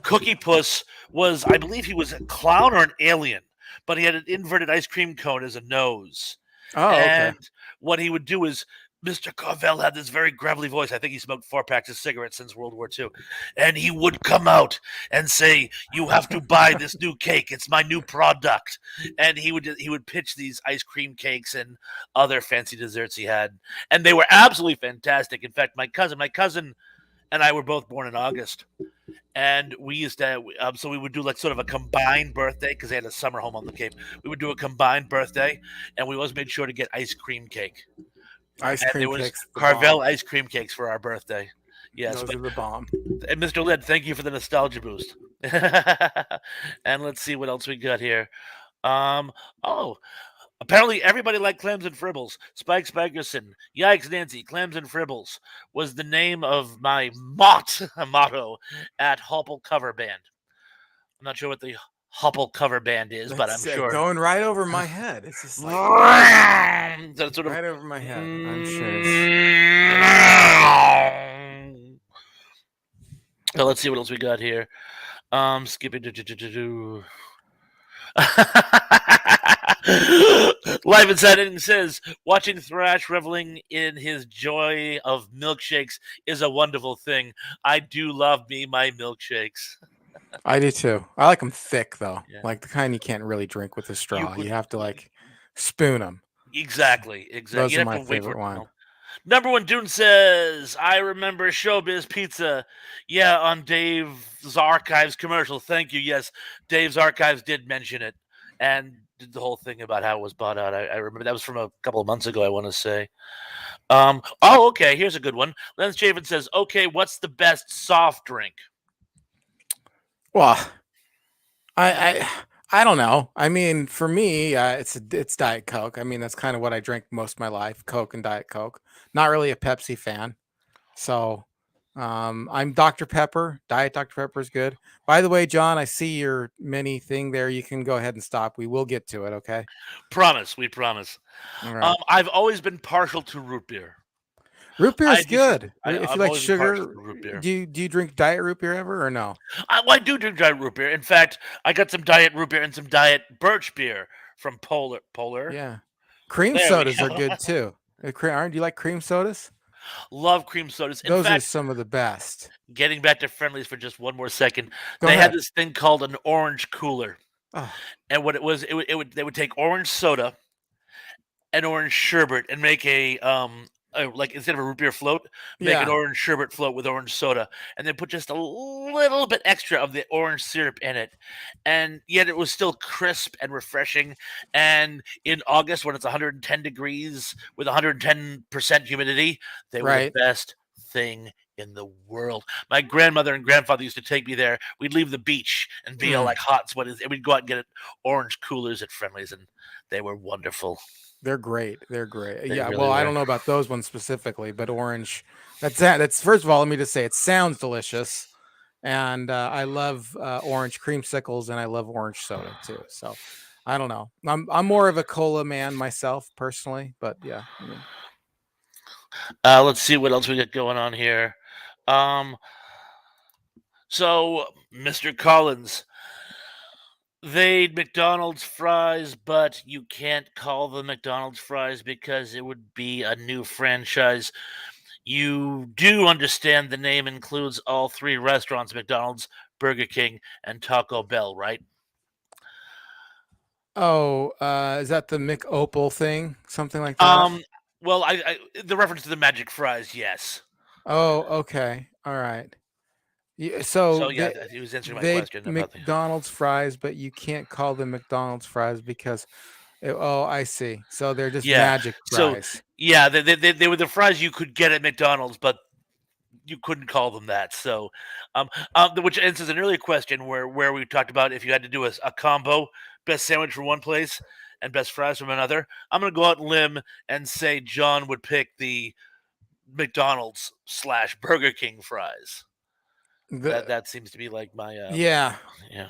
Cookie Puss was, I believe he was a clown or an alien, but he had an inverted ice cream cone as a nose. Oh, okay. And what he would do is Mr. Carvel had this very gravelly voice. I think he smoked 4 packs of cigarettes since World War II. And he would come out and say, you have to buy this new cake. It's my new product. And he would pitch these ice cream cakes and other fancy desserts he had. And they were absolutely fantastic. In fact, my cousin and I were both born in August. And we used to, so we would do like sort of a combined birthday because they had a summer home on the Cape. We would do a combined birthday, and we always made sure to get ice cream cake. Ice cream cakes. Carvel ice cream cakes for our birthday. Yes. Those are the bomb. And Mr. Lid, thank you for the nostalgia boost. And let's see what else we got here. Apparently, everybody liked Clams and Fribbles. Spike Spikerson, Yikes Nancy, Clams and Fribbles was the name of my motto at Hopple Cover Band. I'm not sure what the Hopple Cover Band is, but I'm That's sure. going right over my head. It's just like That's sort of. right over my head. I'm sure. So let's see what else we got here. Skipping to. Live Inside Editing says, watching Thrash reveling in his joy of milkshakes is a wonderful thing. I do love me my milkshakes. I do too. I like them thick though, Yeah. like the kind you can't really drink with a straw. You You have to like spoon them. Exactly. Those You are have my to wait for favorite it. one. Number one Dune says, I remember Showbiz Pizza. Yeah, on Dave's Archives commercial. Thank you. Yes, Dave's Archives did mention it and did the whole thing about how it was bought out. I remember that was from a couple of months ago, I want to say. Oh, okay. Here's a good one. Lance Javen says, okay, what's the best soft drink? Well, I don't know. I mean, for me, it's Diet Coke. I mean, that's kind of what I drank most of my life: Coke and Diet Coke. Not really a Pepsi fan, so I'm Dr. Pepper. Diet Dr. Pepper is good. By the way, John, I see your mini thing there. You can go ahead and stop. We will get to it. Okay. Promise. We promise. All right. I've always been partial to root beer. Root beer is good. If you I've like always been partial sugar, to root beer. do you drink diet root beer ever or no? I do drink diet root beer. In fact, I got some diet root beer and some diet birch beer from Polar. Yeah. Cream There we sodas are go. good too. Aren't you like cream sodas? Love cream sodas. In Those are fact, some of the best. getting back to friendlies for just one more second, Go they had ahead. this thing called an orange cooler. Oh, And what it was, they would take orange soda and orange sherbet and make like instead of a root beer float, make an yeah. orange sherbet float with orange soda, and then put just a little bit extra of the orange syrup in it, and yet it was still crisp and refreshing. And in August, when it's 110 degrees with 110% humidity, they were the Right. best thing in the world. My grandmother and grandfather used to take me there. We'd leave the beach and be all like hot, sweaty, and we'd go out and get orange coolers at Friendlies, and they were wonderful. They're great. They're great. They Yeah. really Well, I were. don't know about those ones specifically, but orange. That's first of all. Let me just say it sounds delicious, and I love orange creamsicles, and I love orange soda too. So I don't know. I'm more of a cola man myself personally, but yeah. I mean, Let's see what else we got going on here. So Mr. Collins, they'd McDonald's fries, but you can't call them McDonald's fries because it would be a new franchise. You do understand the name includes all three restaurants: McDonald's, Burger King, and Taco Bell, right? oh, is that the McOpal thing? Something like that? Well, the reference to the magic fries, yes. Oh, okay. All right. Yeah, So so yeah, he was answering my they question about the. McDonald's fries, but you can't call them McDonald's fries because oh, I see. So they're just Yeah. magic So fries. yeah, they were the fries you could get at McDonald's, but you couldn't call them that. So, which answers an earlier question where we talked about if you had to do a combo, best sandwich from one place and best fries from another. I'm gonna go out and limb and say John would pick the McDonald's / Burger King fries. That seems to be like my Yeah. yeah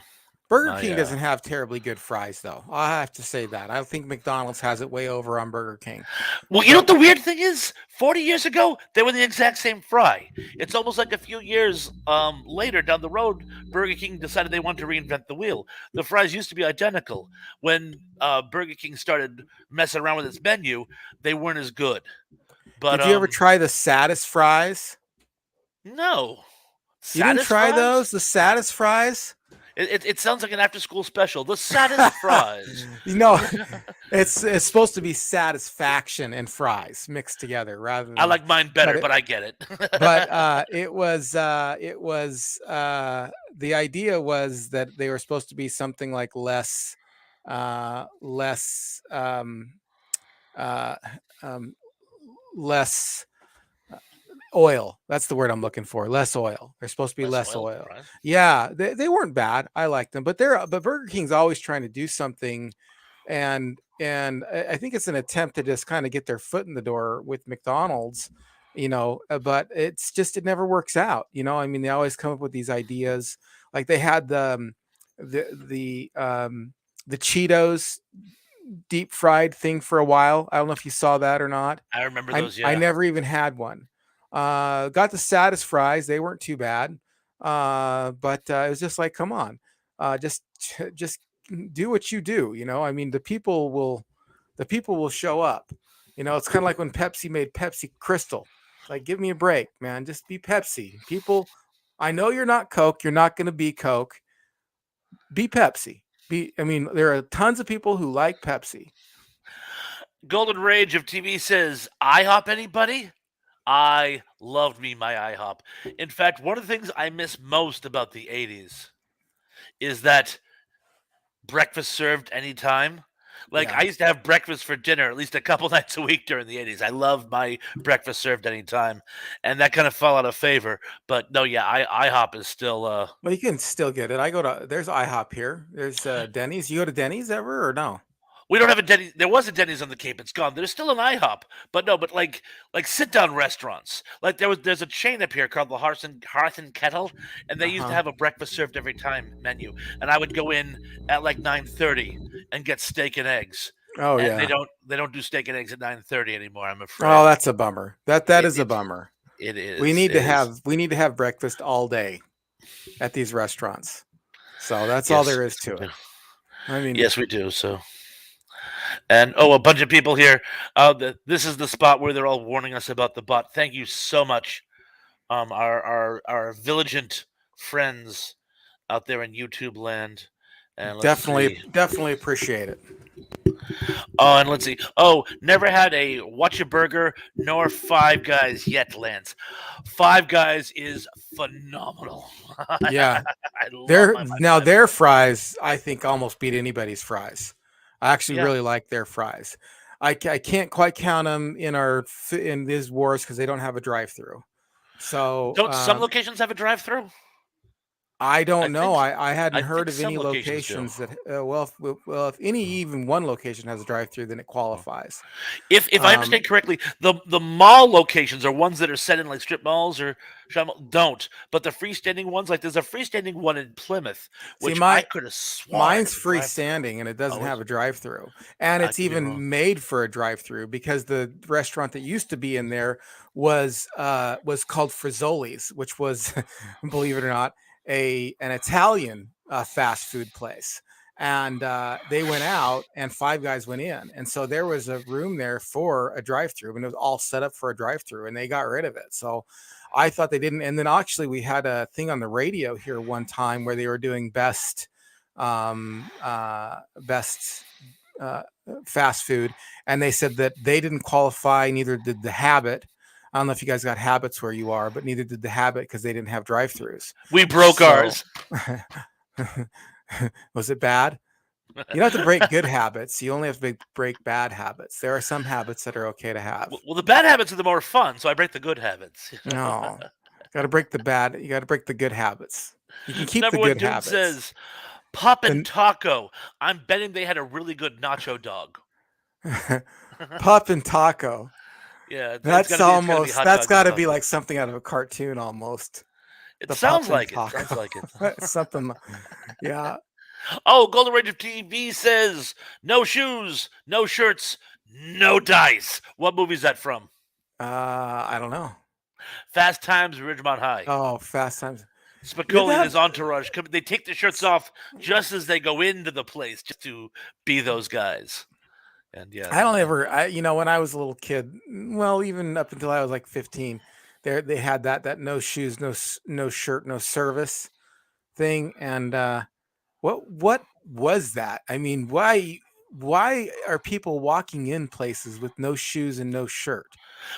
Burger my King doesn't have terribly good fries though. I have to say that. I think McDonald's has it way over on Burger King. Well, you know what the weird thing is? 40 years ago, they were the exact same fry. It's almost like a few years later down the road, Burger King decided they wanted to reinvent the wheel. The fries used to be identical. When Burger King started messing around with its menu, they weren't as good. But Did you ever try the Satis fries? no, You didn't Satis try fries. those? The Satis fries? It sounds like an after school special. The Satis fries. You know, it's supposed to be satisfaction and fries mixed together rather I than like mine better, but I get it. but it was the idea was that they were supposed to be something like less less uh less oil. That's the word I'm looking for. Less oil. They're supposed to be Less less oil oil. fries. Yeah, they weren't bad. I liked them, but Burger King's always trying to do something and I think it's an attempt to just kind of get their foot in the door with McDonald's, but it never works out. I mean, they always come up with these ideas. Like they had the the um, the Cheetos deep fried thing for a while. I don't know if you saw that or not. I remember I those. I Yeah. never even had one. Got the saddest fries. They weren't too bad. But it was just like, come on, just do what you do. I mean, the people will show up. It's kind of like when Pepsi made Pepsi Crystal. It's like, give me a break, man. Just be Pepsi. People, I know you're not Coke. You're not going to be Coke. Be Pepsi. I mean, there are tons of people who like Pepsi. Golden Rage of TV says, IHOP anybody? I loved me my IHOP. In fact, one of the things I miss most about the 80s is that breakfast served anytime. Like Yeah. I used to have breakfast for dinner at least a couple nights a week during the 80s. I loved my breakfast served anytime. And that kind of fell out of favor. But no, yeah, IHOP is still Well, you can still get it. There's IHOP here. There's Denny's. You go to Denny's ever or no? we don't have a Denny's. There was a Denny's on the Cape. It's gone. There's still an IHOP, but no. But like sit down restaurants. Like there's a chain up here called the Hearth and Kettle, and they used to Uh-huh. have a breakfast served every time menu. And I would go in at like 9:30 and get steak and eggs. Oh And they yeah. don't do steak and eggs at 9:30 anymore. I'm Oh, afraid that's a bummer. That it, is a it's bummer. it We is need it to is. have breakfast all day at these restaurants. So that's all Yes, there is yes we to it. do. I mean, Yes, we do. So. And a bunch of people here. This is the spot where they're all warning us about the bot. Thank you so much, our vigilant friends out there in YouTube land. And let's definitely see. definitely appreciate it. Oh, and let's see. Oh, never had a Watch a Burger nor Five Guys yet, Lance. Five Guys is phenomenal. Yeah. I love my Five Their Guys. fries, I think, almost beat anybody's fries. I actually Yeah. really like their fries. I can't quite count them in these wars because they don't have a drive-through. So Don't some locations have a drive-through? I I don't know. think I hadn't I heard think of some any locations do. locations that if any even one location has a drive-through, then it qualifies. If I Um, understand correctly, the mall locations are ones that are set in like strip malls or don't, but the freestanding ones, like there's a freestanding one in Plymouth, See, which I could have sworn mine's has a drive-through. freestanding and it doesn't Oh, is have it? a drive-through. And I it's could be wrong. even made for a drive-through because the restaurant that used to be in there was called Frizzoli's, which was, believe it or not, an Italian fast food place. And they went out and Five Guys went in. And so there was a room there for a drive-through and it was all set up for a drive-through and they got rid of it. So I thought they didn't. And then actually, we had a thing on the radio here one time where they were doing best uh, fast food, and they said that they didn't qualify. Neither did the Habit. I don't know if you guys got Habits where you are, but neither did the Habit because they didn't have drive-throughs. We broke So, ours. was it bad? You don't have to break good habits. You only have to break bad habits. There are some habits that are okay to have. Well, the bad habits are the more fun, so I break the good habits. No, got to break the bad. You got to break the good habits. You can keep the Number one good dude habits. says Pop and Then Taco. I'm betting they had a really good nacho dog. Pup and Taco. Yeah, it's gotta be hot That's dogs and got to be taco. like something out of a cartoon almost. It The sounds Pup and like it. Sounds Taco. like it. Something. Yeah. Oh, Golden Rage of TV says no shoes, no shirts, no dice. What movie is that from? I don't know. Fast Times at Ridgemont High. Oh, Fast Times. Did Spicoli and that? his entourage they take the shirts off just as they go into the place, just to be those guys. And yeah, I don't ever. When I was a little kid, well, even up until I was like 15, they had that no shoes, no shirt, no service thing, and what was that? I mean, why are people walking in places with no shoes and no shirt?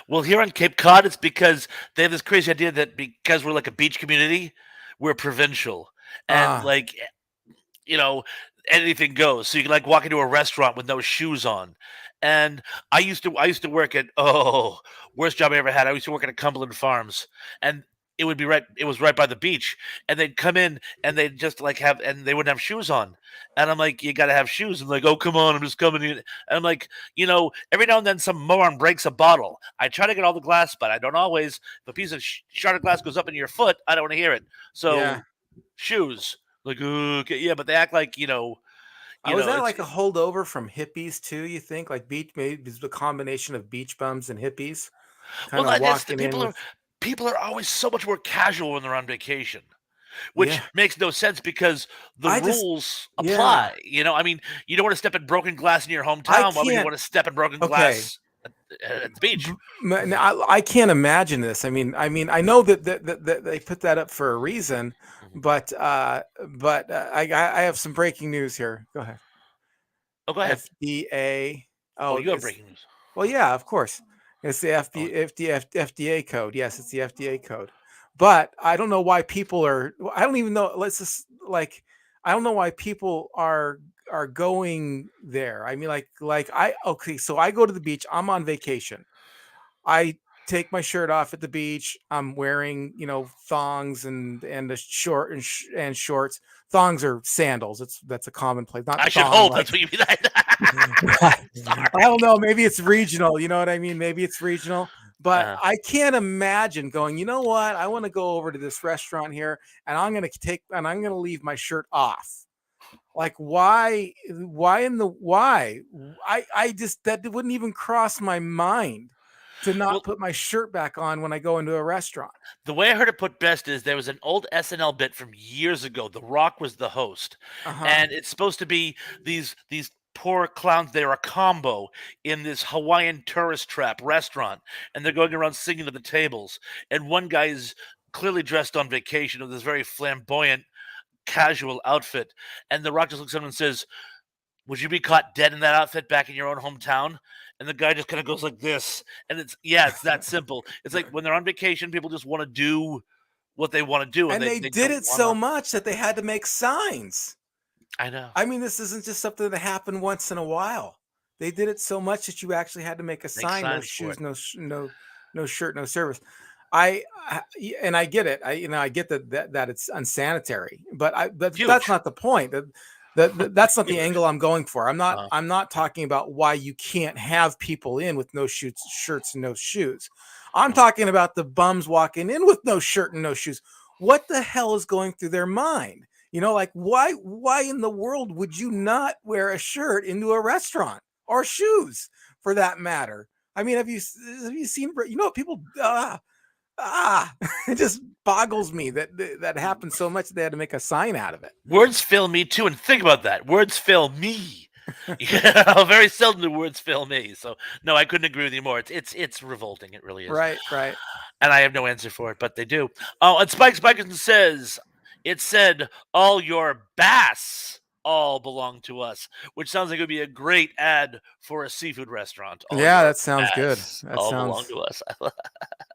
well, here on Cape Cod, it's because they have this crazy idea that because we're like a beach community, we're provincial, and Ah, like you know, anything goes. So you can like walk into a restaurant with no shoes on. And I used to work at worst job I ever had. I used to work at a Cumberland Farms, and it would be right. It was right by the beach, and they'd come in and they'd just like have, and they wouldn't have shoes on. And I'm like, you got to have shoes. And like, oh come on, I'm just coming in. And I'm like, every now and then some moron breaks a bottle. I try to get all the glass, but I don't always. If a piece of shard of glass goes up in your foot, I don't want to hear it. Yeah. So shoes, like okay, yeah, but they act like Was that it's like a holdover from hippies too? You think like beach maybe it's a combination of beach bums and hippies, kind well, of that's the walking in with people are always so much more casual when they're on vacation. Which yeah. makes no sense because the I just rules yeah. apply. I mean, you don't want to step in broken glass in your I hometown. Why would you can't. want to step in broken Okay. glass at the beach? I can't imagine this. I know that they put that up for a reason, Mhm. but I have some breaking news here. Go ahead. Oh, go ahead. FDA. Oh, Oh, you have it's breaking news. well, yeah, of course. It's the Oh, FDA code. Yes, it's the FDA code. But I don't know why people are. I don't even know. Let's just like. I don't know why people are going there. I mean, I okay. So I go to the beach. I'm on vacation. I take my shirt off at the beach. I'm wearing, thongs and a short and shorts. Thongs are sandals. That's a commonplace, not I should thong hope that's like. what you mean. I Sorry. don't know. Maybe it's regional. You know what I mean? Maybe it's regional. But Uh, I can't imagine going, you know what? I want to go over to this restaurant here and I'm going to leave my shirt off. Like why? I just that wouldn't even cross my mind to not well, put my shirt back on when I go into a restaurant. the way I heard it put best is there was an old SNL bit from years ago. The Rock was the host, Uh-huh. and it's supposed to be these poor clowns. They're a combo in this Hawaiian tourist trap restaurant, and they're going around singing at the tables. And one guy is clearly dressed on vacation with this very flamboyant, casual outfit, and The Rock just looks at him and says, "Would you be caught dead in that outfit back in your own hometown?" And the guy just kind of goes like this, and it's that simple. It's like when they're on vacation, people just want to do what they want to do, and And they they did don't it want so to. much that they had to make signs. I know. I mean, this isn't just something that happened once in a while. They did it so much that you actually had to make a Make sign: no signs for shoes, it. no shirt, no service. And I get it. I get that it's unsanitary, but that's Huge. not the point. That's not the angle I'm going for. Uh, I'm not talking about why you can't have people in with no shirts and no shoes. I'm uh, talking about the bums walking in with no shirt and no shoes. What the hell is going through their mind? Like why in the world would you not wear a shirt into a restaurant or shoes for that matter? I mean, have you seen people it just boggles me that happened so much they had to make a sign out of it. Words fail me too, and think about that. Words fail me. Very seldom do words fail me. So no, I couldn't agree with you more. It's revolting. It really is. Right. And I have no answer for it, but they do. Oh, and Spike Spikerson says, it said, all your bass all belong to us, which sounds like it would be a great ad for a seafood restaurant. All Yeah, your that sounds good. bass That all belong sounds to us.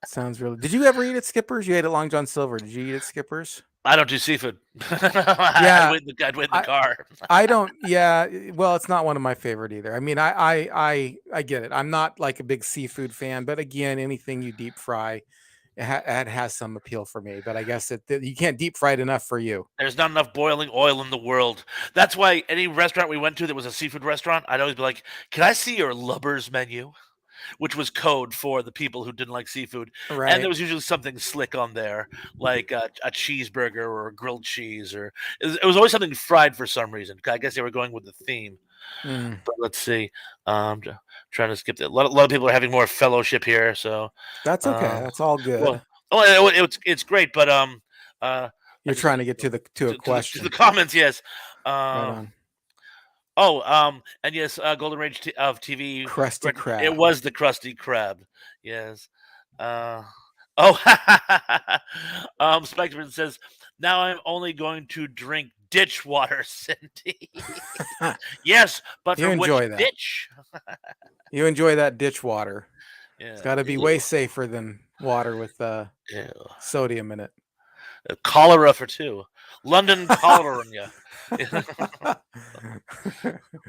sounds really. Did you ever eat at Skipper's? You ate at Long John Silver. Did you eat at Skipper's? I don't do seafood. I'd Yeah, wait in the I car. I don't. Yeah, well, it's not one of my favorite either. I mean, I get it. I'm not like a big seafood fan, but again, anything you deep fry, it has some appeal for me. But I guess that you can't deep fry it enough for you. There's not enough boiling oil in the world. That's why any restaurant we went to that was a seafood restaurant, I'd always be like, "Can I see your lubbers menu?" Which was code for the people who didn't like seafood. And there Right. was usually something slick on there, like a cheeseburger or a grilled cheese, or it was always something fried for some reason. I guess they were going with the theme. Mm, But let's see. Trying to skip that. A lot of people are having more fellowship here. So, that's okay. uh, That's all good. well, it's great, but I You're just trying need to to get go to a to the question. comments. Yes. Right Uh, on. and yes, Golden Rage of TV. Krusty It Krab. was the Krusty Krab. Yes. Uh, oh, Spectrum says, now I'm only going to drink ditch water, Cindy. Yes, but You from which enjoy that. ditch? You enjoy that ditch water. It's Yeah. got to be way Ew. safer than water with Ew. sodium in it. Cholera for two. London cholera. Yeah.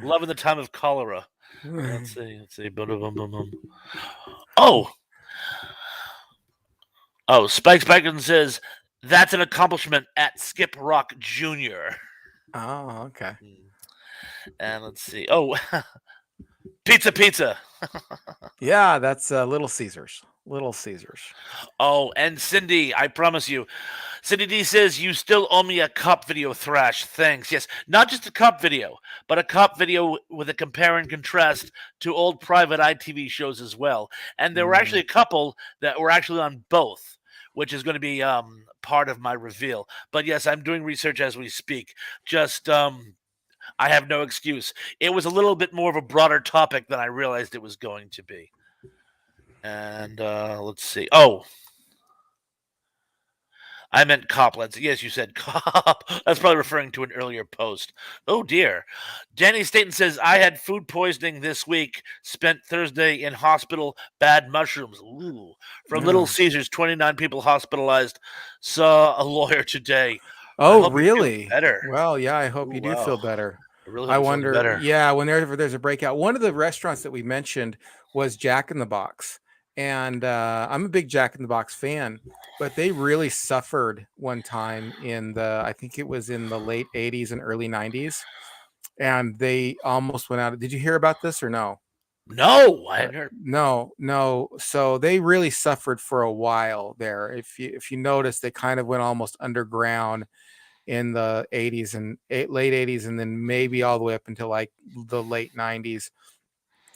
Loving the time of cholera. Let's see. Boom, boom, boom, boom. Oh, Oh, Spike Spiken says that's an accomplishment at Skip Rock Jr. Oh, okay. And let's see. Oh, pizza. Yeah, that's Little Caesars. Little Caesars. Oh, and Cindy, I promise you. Cindy D says, you still owe me a cop video, Thrash. Thanks. Yes, not just a cop video, but a cop video with a compare and contrast to old private eye TV shows as well. And there were actually a couple that were actually on both, which is going to be part of my reveal. But yes, I'm doing research as we speak. Just I have no excuse. It was a little bit more of a broader topic than I realized it was going to be. And let's see. Oh, I meant Coplands. Yes, you said cop. That's probably referring to an earlier post. Oh dear. Danny Staten says, I had food poisoning this week. Spent Thursday in hospital. Bad mushrooms. Ooh. From Little Caesars, 29 people hospitalized. Saw a lawyer today. I Oh, hope you feel really? better. Well, yeah, I hope Ooh, you do wow. feel better. I really hope I you're feeling wonder, better. yeah, whenever there's a breakout. One of the restaurants that we mentioned was Jack in the Box. And I'm a big Jack in the Box fan, but they really suffered one time I think it was in the late 80s and early 90s. And they almost went out. Did you hear about this or no? No, I hadn't heard. No, no. So they really suffered for a while there. If you notice, they kind of went almost underground in the 80s and late 80s, and then maybe all the way up until like the late 90s.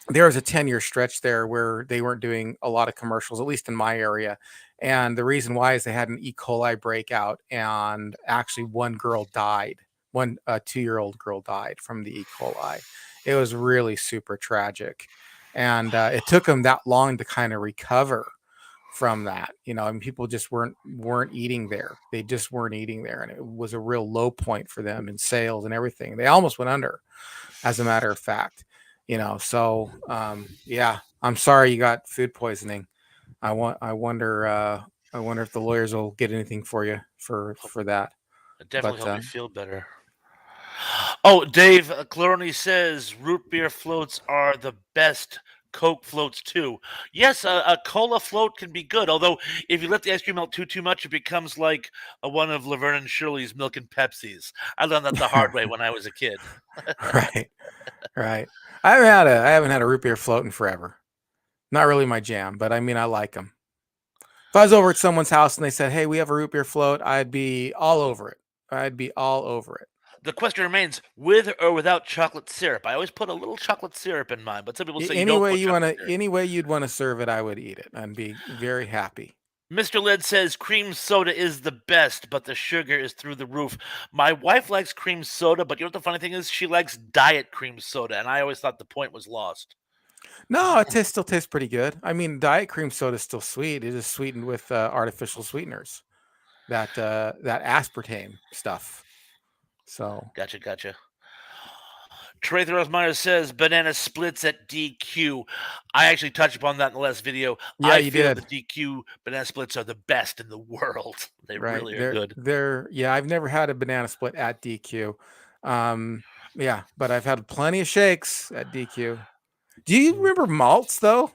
There was a 10-year stretch there where they weren't doing a lot of commercials, at least in my area. And the reason why is they had an E. coli breakout, and actually one girl died. One 2-year-old girl died from the E. coli. It was really super tragic. And it took them that long to kind of recover from that. And people just weren't eating there. They just weren't eating there. And it was a real low point for them in sales and everything. They almost went under, as a matter of fact. So yeah, I'm sorry you got food poisoning. I wonder if the lawyers will get anything for you for that. I definitely But hope you feel better. Oh, Dave Claroni says root beer floats are the best. Coke floats too. Yes, a cola float can be good. Although if you let the ice cream melt too much, it becomes like one of Laverne and Shirley's Milk and Pepsis. I learned that the hard way when I was a kid. right, right. I haven't had a root beer float in forever. Not really my jam, but I mean I like them. If I was over at someone's house and they said, "Hey, we have a root beer float," I'd be all over it. I'd be all over it. The question remains, with or without chocolate syrup? I always put a little chocolate syrup in mine, but some people say you Any don't way put you chocolate want to, syrup. any way you'd want to serve it, I would eat it and be very happy. Mr. Led says cream soda is the best, but the sugar is through the roof. My wife likes cream soda, but you know what the funny thing is? She likes diet cream soda, and I always thought the point was lost. No, it still tastes pretty good. I mean, diet cream soda is still sweet. It is sweetened with artificial sweeteners, that aspartame stuff. So Gotcha. Trey Rosmeyer says banana splits at DQ. I actually touched upon that in the last video. yeah, I you feel did. the DQ banana splits are the best in the world. They Right. really are They're good. they're yeah, I've never had a banana split at DQ. Yeah, but I've had plenty of shakes at DQ. Do you remember malts though?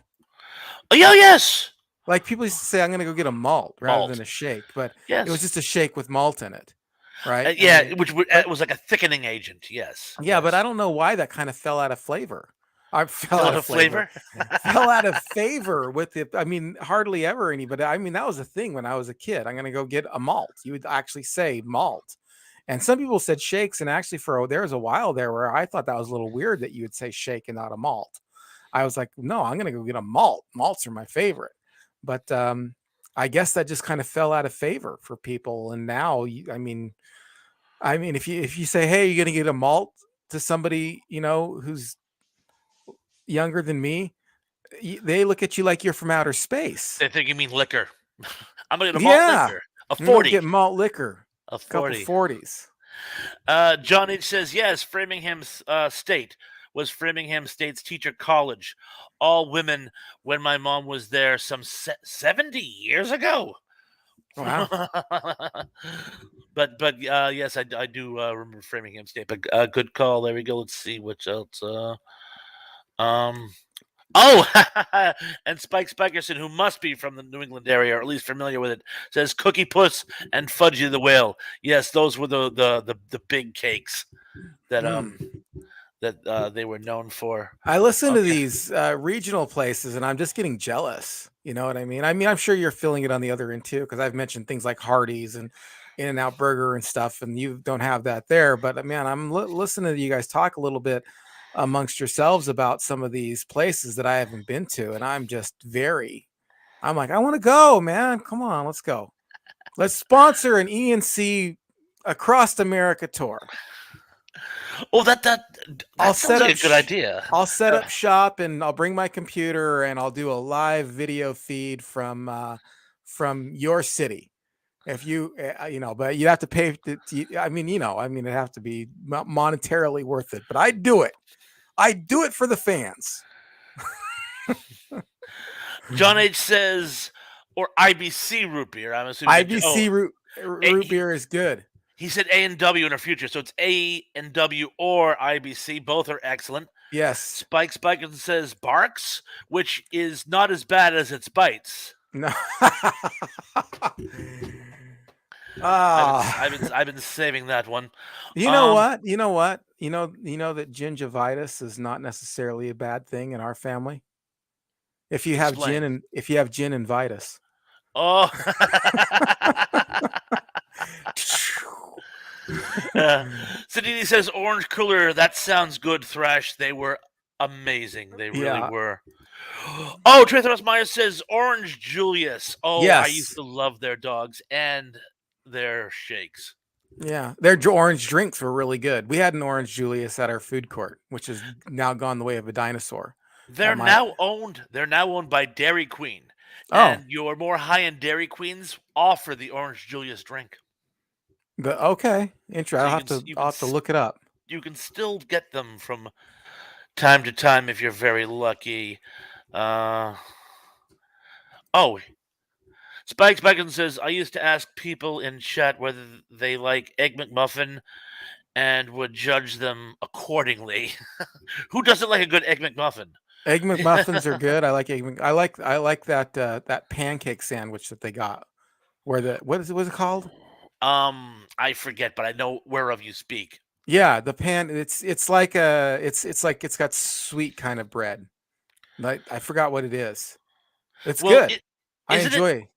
Oh, yeah, yes. Like people used to say, I'm gonna go get a malt rather than Malt. a shake, but it was Yes. just a shake with malt in it. Right. I Yeah, mean, which but was like a thickening agent. Yes. yeah, but I Yes. don't know why that kind of fell out of flavor. I fell Feel out the of flavor. flavor? Fell out of favor with it. I mean, hardly ever anybody. I mean, that was a thing when I was a kid. I'm gonna go get a malt. You would actually say malt. And some people said shakes, and actually there was a while there where I thought that was a little weird that you would say shake and not a malt. I was like, no, I'm gonna go get a malt. Malts are my favorite. But I guess that just kind of fell out of favor for people. And now, I mean, if you say, "Hey, you're gonna get a malt," to somebody who's younger than me, they look at you like you're from outer space. They think you mean liquor. I'm gonna get a malt Yeah, liquor. A I'm gonna go 40. get malt liquor, A couple 40. 40s. John H says, yes, Framingham State was Framingham State's teacher college. All women when my mom was there some 70 years ago. Wow. but yes, I do remember Framingham State. But good call. There we go. Let's see what else. Um, Oh, and Spike Spikerson, who must be from the New England area, or at least familiar with it, says Cookie Puss and Fudgy the Whale. Yes, those were the big cakes that Mm. they were known for. I listen to Okay. these regional places, and I'm just getting jealous. You know what I mean? I mean, I'm sure you're feeling it on the other end too, because I've mentioned things like Hardee's and In-N-Out Burger and stuff, and you don't have that there. But man, I'm listening to you guys talk a little bit amongst yourselves about some of these places that I haven't been to, and I'm like, I want to go, man. Come on, let's go. Let's sponsor an ENC across America tour. Oh, I'll that sounds set like up a good idea. I'll set up shop, and I'll bring my computer, and I'll do a live video feed from your city. If you but you have to pay I mean, it'd have to be monetarily worth it, but I'd do it. I'd do it for the fans. John H says, or IBC root beer. I'm assuming. IBC root beer is good. He said A and W in the future, so it's A and W or IBC. Both are excellent. Yes. Spike says Barks, which is not as bad as its bites. No. I've been saving that one. You know what? You know what? You know that gingivitis is not necessarily a bad thing in our family. If you have gin and vitis. Oh. Sadini says Orange Cooler. That sounds good, Thrash. They were amazing. They really were. Oh, Trethros Myers says Orange Julius. Oh, yes. I used to love their dogs and their shakes. Yeah, their orange drinks were really good. We had an Orange Julius at our food court, which has now gone the way of a dinosaur. They're now owned by Dairy Queen. And your more high-end Dairy Queens offer the Orange Julius drink. Okay, interesting. I'll have to look it up. You can still get them from time to time if you're very lucky. Spike Beckon says, I used to ask people in chat whether they like Egg McMuffin and would judge them accordingly. Who doesn't like a good Egg McMuffin? Egg McMuffins are good. I like I like that pancake sandwich that they got. What is it called? I forget, but I know whereof you speak. Yeah, the pan. It's like it's got sweet kind of bread. Like I forgot what it is. It's good. I enjoy.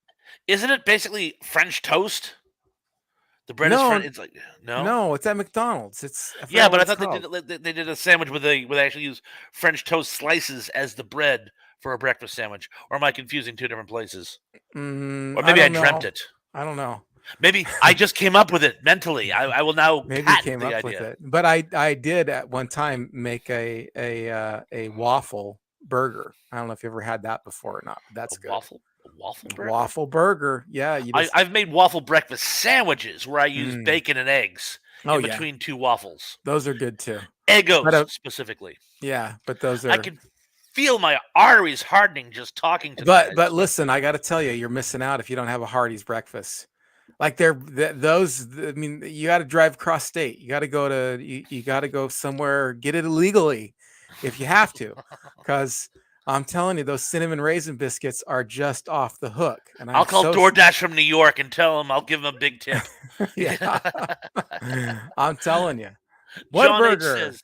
Isn't it basically French toast? The bread is French. It's like no, it's at McDonald's. It's but I thought they did a sandwich where they actually use French toast slices as the bread for a breakfast sandwich. Or am I confusing two different places? Or maybe I dreamt it. I don't know. Maybe I just came up with it mentally. I will now maybe came up with it. But I did at one time make a waffle burger. I don't know if you ever had that before or not. But that's good. Waffle burger. Yeah, I've made waffle breakfast sandwiches where I use bacon and eggs in between two waffles. Those are good too. Eggos specifically. Yeah, but those are. I can feel my arteries hardening just talking to. But listen, I got to tell you, you're missing out if you don't have a Hardee's breakfast. Like those. I mean, you got to drive across state. You got to go to. You got to go somewhere. Get it illegally, if you have to, because. I'm telling you, those cinnamon raisin biscuits are just off the hook. And I'll call DoorDash from New York and tell them I'll give them a big tip. Yeah, I'm telling you. Whataburger says,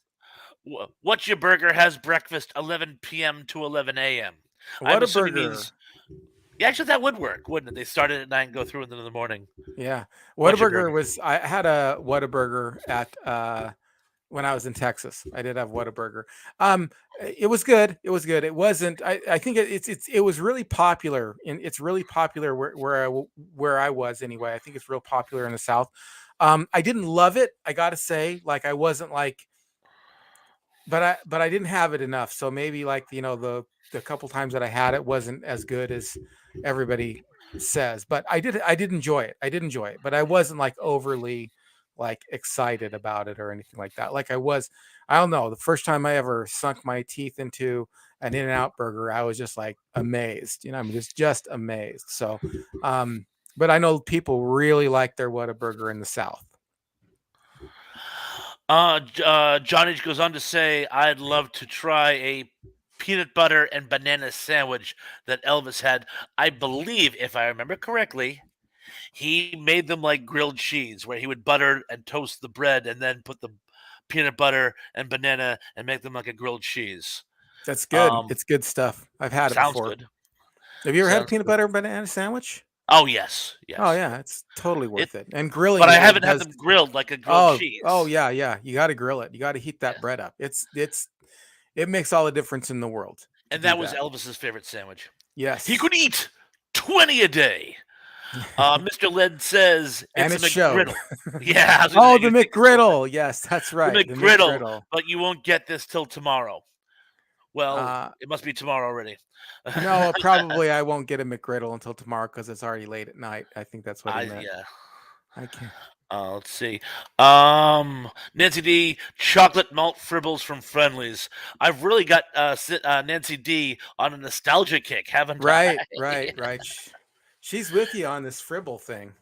"What's your burger has breakfast 11 p.m. to 11 a.m." Whataburger. Yeah, actually, that would work, wouldn't it? They started at 9 and go through into the morning. Yeah, Whataburger was. I had a Whataburger at. When I was in Texas, I did have Whataburger. It was good. It was good. It wasn't. I think it was really popular. It's really popular where I was anyway. I think it's real popular in the South. I didn't love it. I got to say, like I wasn't like, but I didn't have it enough. So maybe like the couple times that I had it wasn't as good as everybody says. But I did enjoy it. But I wasn't like overly like excited about it or anything like that. Like I don't know, the first time I ever sunk my teeth into an In-N-Out burger, I was just like amazed, I mean, just amazed. So, but I know people really like their Whataburger in the South. John H goes on to say, I'd love to try a peanut butter and banana sandwich that Elvis had. I believe, if I remember correctly, he made them like grilled cheese, where he would butter and toast the bread and then put the peanut butter and banana and make them like a grilled cheese. That's good. It's good stuff. I've had it Sounds before. good. Have you ever had a Sounds peanut good. butter and banana sandwich? Oh yes, Oh yes. yeah, it's totally It, worth it. And but grilling I it haven't had does. them grilled like a grilled Oh cheese. yeah, yeah. You got to grill it. You got to heat that Yeah. bread up. It makes all the difference in the world to And do that was that. Elvis's favorite sandwich. He Yes. could eat 20 a day. Mr. Led says And it's a it showed. McGriddle. Yeah, I was gonna Oh, say, the you're thinking the same thing. McGriddle. Yes, that's The right. The McGriddle, McGriddle. but you won't get this till tomorrow. Well, Uh, it must be tomorrow already. no, probably I won't get a McGriddle until tomorrow because it's already late at night. I think that's what he meant. Yeah. I can't. Let's see. Nancy D, chocolate malt fribbles from Friendlies. I've really got Nancy D on a nostalgia kick, haven't I? Right, right, right. She's with you on this fribble thing.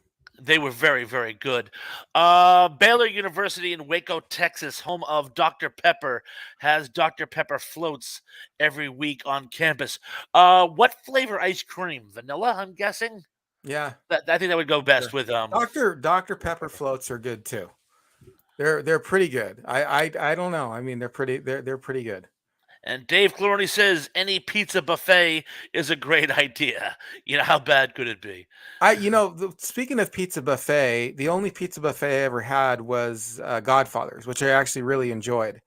They were very, very good. Baylor University in Waco, Texas, home of Dr. Pepper, has Dr. Pepper floats every week on campus. What flavor ice cream? Vanilla, I'm guessing. Yeah, I think that would go best sure. with Dr. Pepper floats are good too. They're pretty good. I don't know. I mean, they're pretty good. And Dave Clorney says any pizza buffet is a great idea. You know, how bad could it be? Speaking of pizza buffet, the only pizza buffet I ever had was Godfather's, which I actually really enjoyed.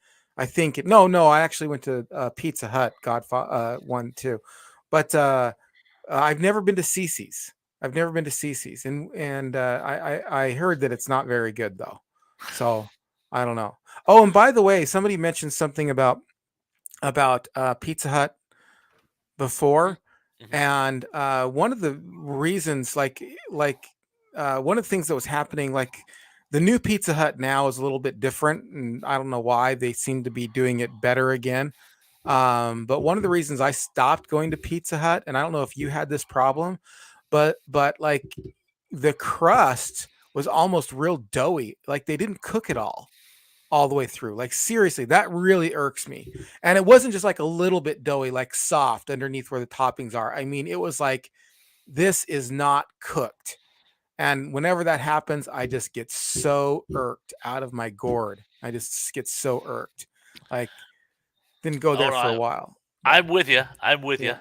No, I actually went to Pizza Hut Godfather one too, but I've never been to Cece's. I've never been to Cece's, and I heard that it's not very good though. So I don't know. Oh, and by the way, somebody mentioned something about Pizza Hut before, Mm-hmm. and one of the reasons, one of the things that was happening, like the new Pizza Hut now is a little bit different, and I don't know why they seem to be doing it better again. But one of the reasons I stopped going to Pizza Hut, and I don't know if you had this problem, but like the crust was almost real doughy. Like they didn't cook it all the way through. Like seriously, that really irks me. And it wasn't just like a little bit doughy, like soft underneath where the toppings are. I mean, it was like this is not cooked. And whenever that happens, I just get so irked out of my gourd. I just get so irked. Like didn't go Oh there no, for a while. But I'm with you. I'm with you. yeah.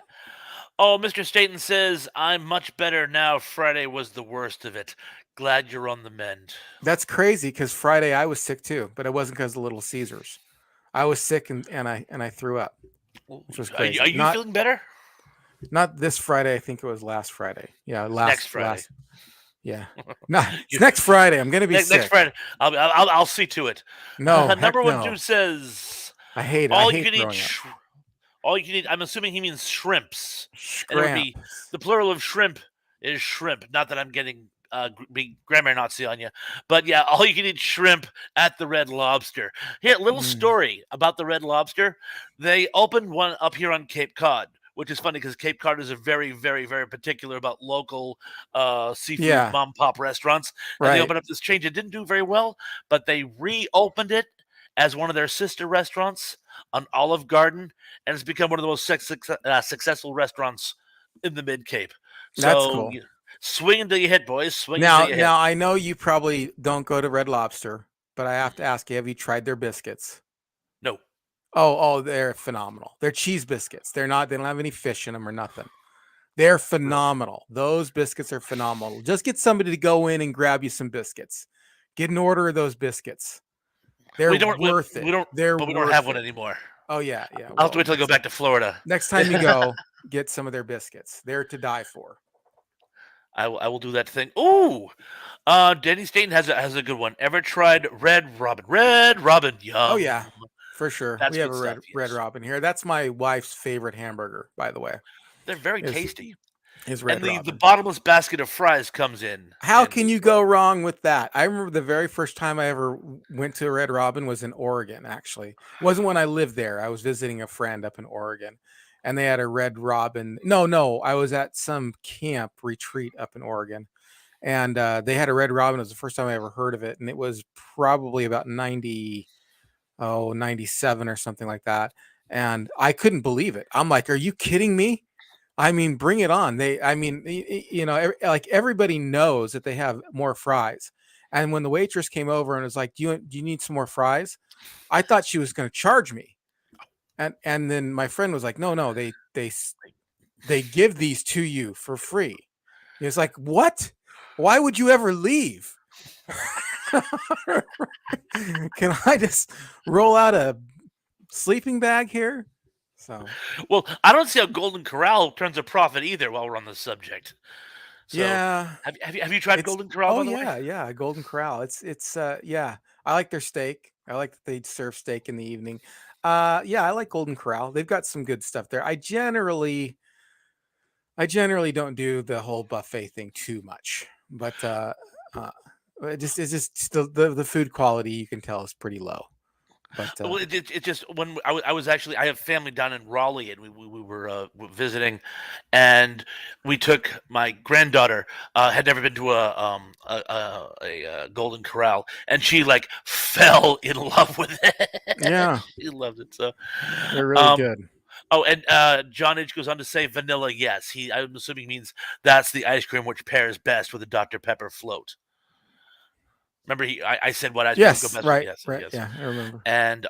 Oh, Mr. Staten says I'm much better now. Friday was the worst of it. Glad you're on the mend. That's crazy because Friday I was sick too, but it wasn't because of Little Caesars. I was sick and I threw up, which was Are crazy. you feeling better? Not this Friday. I think it was last Friday. Yeah, Next Friday. Yeah, no, it's You, next Friday. I'm gonna be next sick. Friday. I'll see to it. No, heck Number one no. dude says I hate it. I all you hate can eat. throwing up. All you can eat. I'm assuming he means shrimps, and it would be Scramps. the plural of shrimp is shrimp. Not that I'm getting being grammar Nazi on you, but yeah, all you can eat shrimp at the Red Lobster. Here, little Mm. story about the Red Lobster. They opened one up here on Cape Cod, which is funny because Cape Cod is a very, very, very particular about local seafood Yeah, mom pop restaurants, and they right. opened up this chain. It didn't do very well, but they reopened it as one of their sister restaurants on Olive Garden, and it's become one of the most successful restaurants in the Mid Cape. That's So cool. swing until you hit, boys. Swing until Now, you hit. now I know you probably don't go to Red Lobster, but I have to ask you: have you tried their biscuits? No. Oh, they're phenomenal. They're cheese biscuits. They're not. They don't have any fish in them or nothing. They're Really? phenomenal. Those biscuits are phenomenal. Just get somebody to go in and grab you some biscuits. Get an order of those biscuits. They're We don't. worth it. We don't. They're But we don't have worth one it. anymore. Oh yeah, yeah. I'll have to Well, wait till I go back to Florida. next time you go, get some of their biscuits. They're to die for. I will do that thing. Ooh, Danny Staten has a good one. Ever tried Red Robin? Red Robin, Oh yum. yeah, for sure. We That's have good a stuff. red Yes, robin here. That's my wife's favorite hamburger, by the way. they're very Is tasty. is And red the robin. bottomless basket of fries comes in How handy can as you well. go wrong with that? I remember the very first time I ever went to a Red Robin was in Oregon, actually. It wasn't when I lived there. I was visiting a friend up in Oregon and they had a Red Robin. No, I was at some camp retreat up in Oregon and they had a Red Robin. It was the first time I ever heard of it. And it was probably about 97 or something like that. and I couldn't believe it. I'm like, "Are you kidding me?" I mean, bring it on. Like everybody knows that they have more fries. And when the waitress came over and was like, "Do you need some more fries?" I thought she was going to charge me. And then my friend was like, "No, no, they give these to you for free." He was like, "What? Why would you ever leave?" Can I just roll out a sleeping bag here? So Well, I don't see how Golden Corral turns a profit either. While we're on the subject, so yeah, have you tried it's Golden Corral, oh by the way? yeah, yeah, Golden Corral. It's yeah. I like their steak. I like that they serve steak in the evening. Yeah, I like Golden Corral. They've got some good stuff there. I generally don't do the whole buffet thing too much, but uh it's just the food quality you can tell is pretty low. But Well, it just when I was actually I have family down in Raleigh, and we were visiting, and we took my granddaughter, had never been to a Golden Corral, and she like fell in love with it. yeah, She loved it. So, they're really um, good. oh, and John H goes on to say vanilla. Yes, I'm assuming means that's the ice cream which pairs best with a Dr Pepper float. Remember, I said what ice cream would go Yes, best with? right, Yes, right. yes. Yeah, I remember. And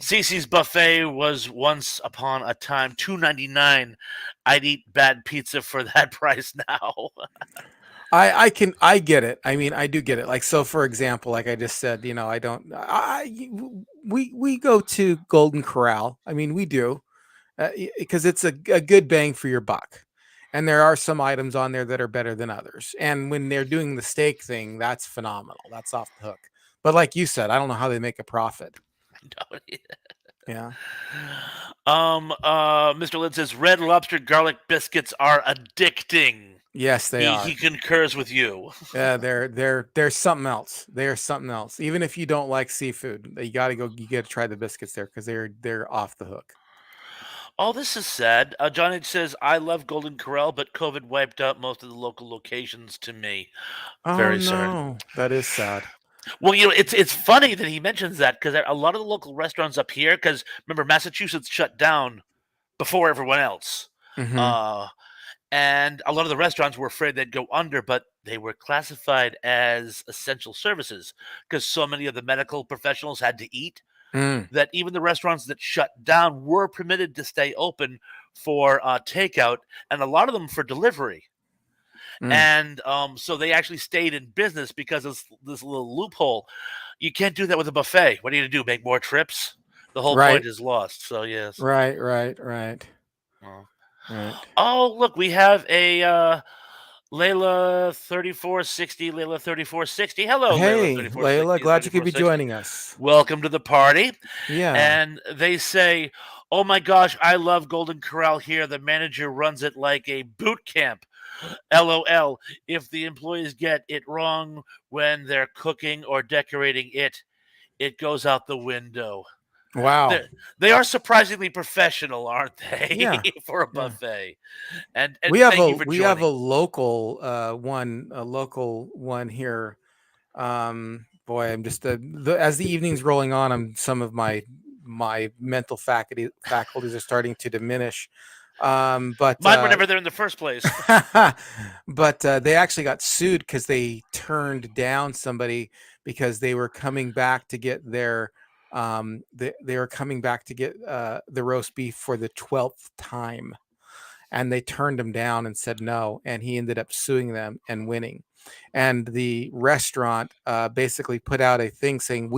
Cece's buffet was once upon a time $2.99. I'd eat bad pizza for that price now. I get it. I mean, I do get it. Like so, for example, like I just said, I don't. We go to Golden Corral. I mean, we do because it's a good bang for your buck. And there are some items on there that are better than others. And when they're doing the steak thing, that's phenomenal. That's off the hook. But like you said, I don't know how they make a profit. No. Yeah. Mr. Lynn says Red Lobster garlic biscuits are addicting. Yes, they He are. concurs with you. Yeah, they're something else. They're something else. Even if you don't like seafood, you gotta try the biscuits there because they're off the hook. All this is sad. John H says I love Golden Corral, but COVID wiped out most of the local locations to me. Oh Very sorry. no, that is sad. Well, it's funny that he mentions that because a lot of the local restaurants up here, because remember Massachusetts shut down before everyone else, Hmm. uh, and a lot of the restaurants were afraid they'd go under, but they were classified as essential services because so many of the medical professionals had to eat Mm, that even the restaurants that shut down were permitted to stay open for takeout, and a lot of them for delivery. mm. And so they actually stayed in business because of this little loophole. You can't do that with a buffet. What are you gonna do? Make more trips? The whole Right, point is lost. So yes. right, right, right, Uh, right. oh, look, we have a Layla 3460. Layla 3460. Hello, Layla Hey, Layla, 3460 glad you could be 3460. joining us. Welcome to the party. Yeah. And they say, "Oh my gosh, I love Golden Corral here. The manager runs it like a boot camp. LOL. If the employees get it wrong when they're cooking or decorating it, it goes out the window." Wow. They they are surprisingly professional, aren't they, Yeah. for a Yeah. buffet? And thank you for We have a joining. local one here. Boy, I'm just as the evening's rolling on, some of my mental faculties are starting to diminish. But Mine were never there in the first place. but they actually got sued because they turned down somebody because they were coming back to get they were coming back to get the roast beef for the 12th time, and they turned him down and said no, and he ended up suing them and winning. And the restaurant basically put out a thing saying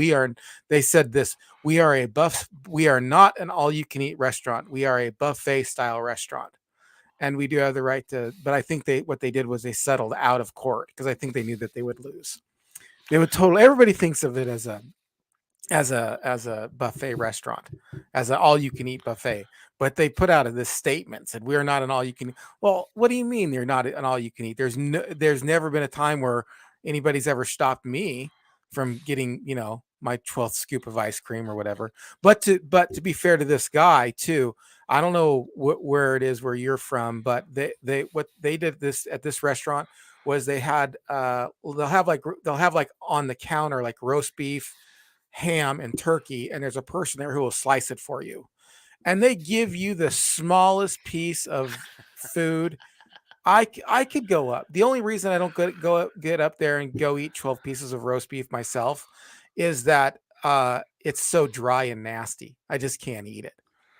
they said this, we are not an all you can eat restaurant, we are a buffet style restaurant, and we do have the right to. But I think what they did was they settled out of court because I think they knew that they would lose. They would totally Everybody thinks of it as a buffet restaurant, as an all you can eat buffet. But they put out this statement, said we are not an all you can. Well, what do you mean they're not an all you can eat? There's never been a time where anybody's ever stopped me from getting my 12th scoop of ice cream or whatever. But to be fair to this guy too, I don't know where it is where you're from, but they what they did this at this restaurant was they had they'll have like on the counter like roast beef, ham and turkey, and there's a person there who will slice it for you, and they give you the smallest piece of food. I could go up. The only reason I don't get up there and go eat 12 pieces of roast beef myself is that it's so dry and nasty. I just can't eat it.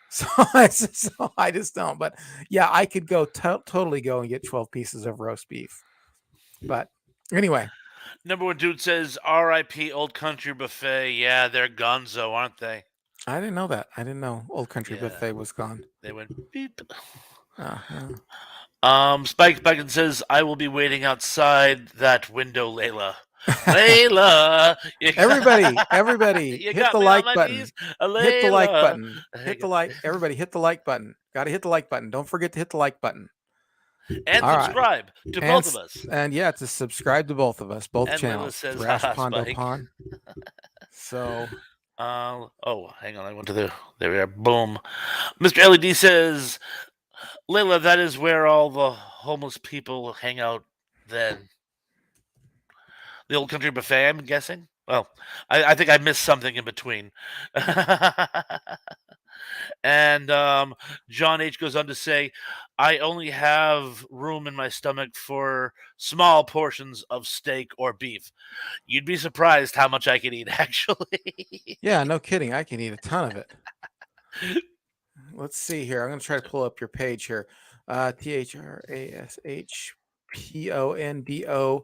So, so I just don't. But yeah, I could go totally go and get 12 pieces of roast beef. But anyway, Number one dude says R.I.P. Old Country Buffet. Yeah, they're gonzo, aren't they? I didn't know that. I didn't know Old Country Yeah, Buffet was gone. they went beep. Well. Spike Bucket says, I will be waiting outside that window, Layla. Layla! Everybody, You hit got the me on like my button. knees, Hit the like Layla. button. Hit the like. Everybody, hit the like button. Got to hit the like button. Don't forget to hit the like button. And All right, subscribe to both of us. and yeah, to subscribe to both of us, both And Layla channels, says, Thrash haha, Pondo Spike. Pond. So, oh, hang on. I went to there we are. Boom. Mr. LED says, Layla, that is where all the homeless people hang out then. The Old Country Buffet, I'm guessing. Well, I think I missed something in between. And John H goes on to say, I only have room in my stomach for small portions of steak or beef. You'd be surprised how much I can eat, actually. yeah, no kidding. I can eat a ton of it. Let's see here. I'm going to try to pull up your page here. THRASHPONDOPONS.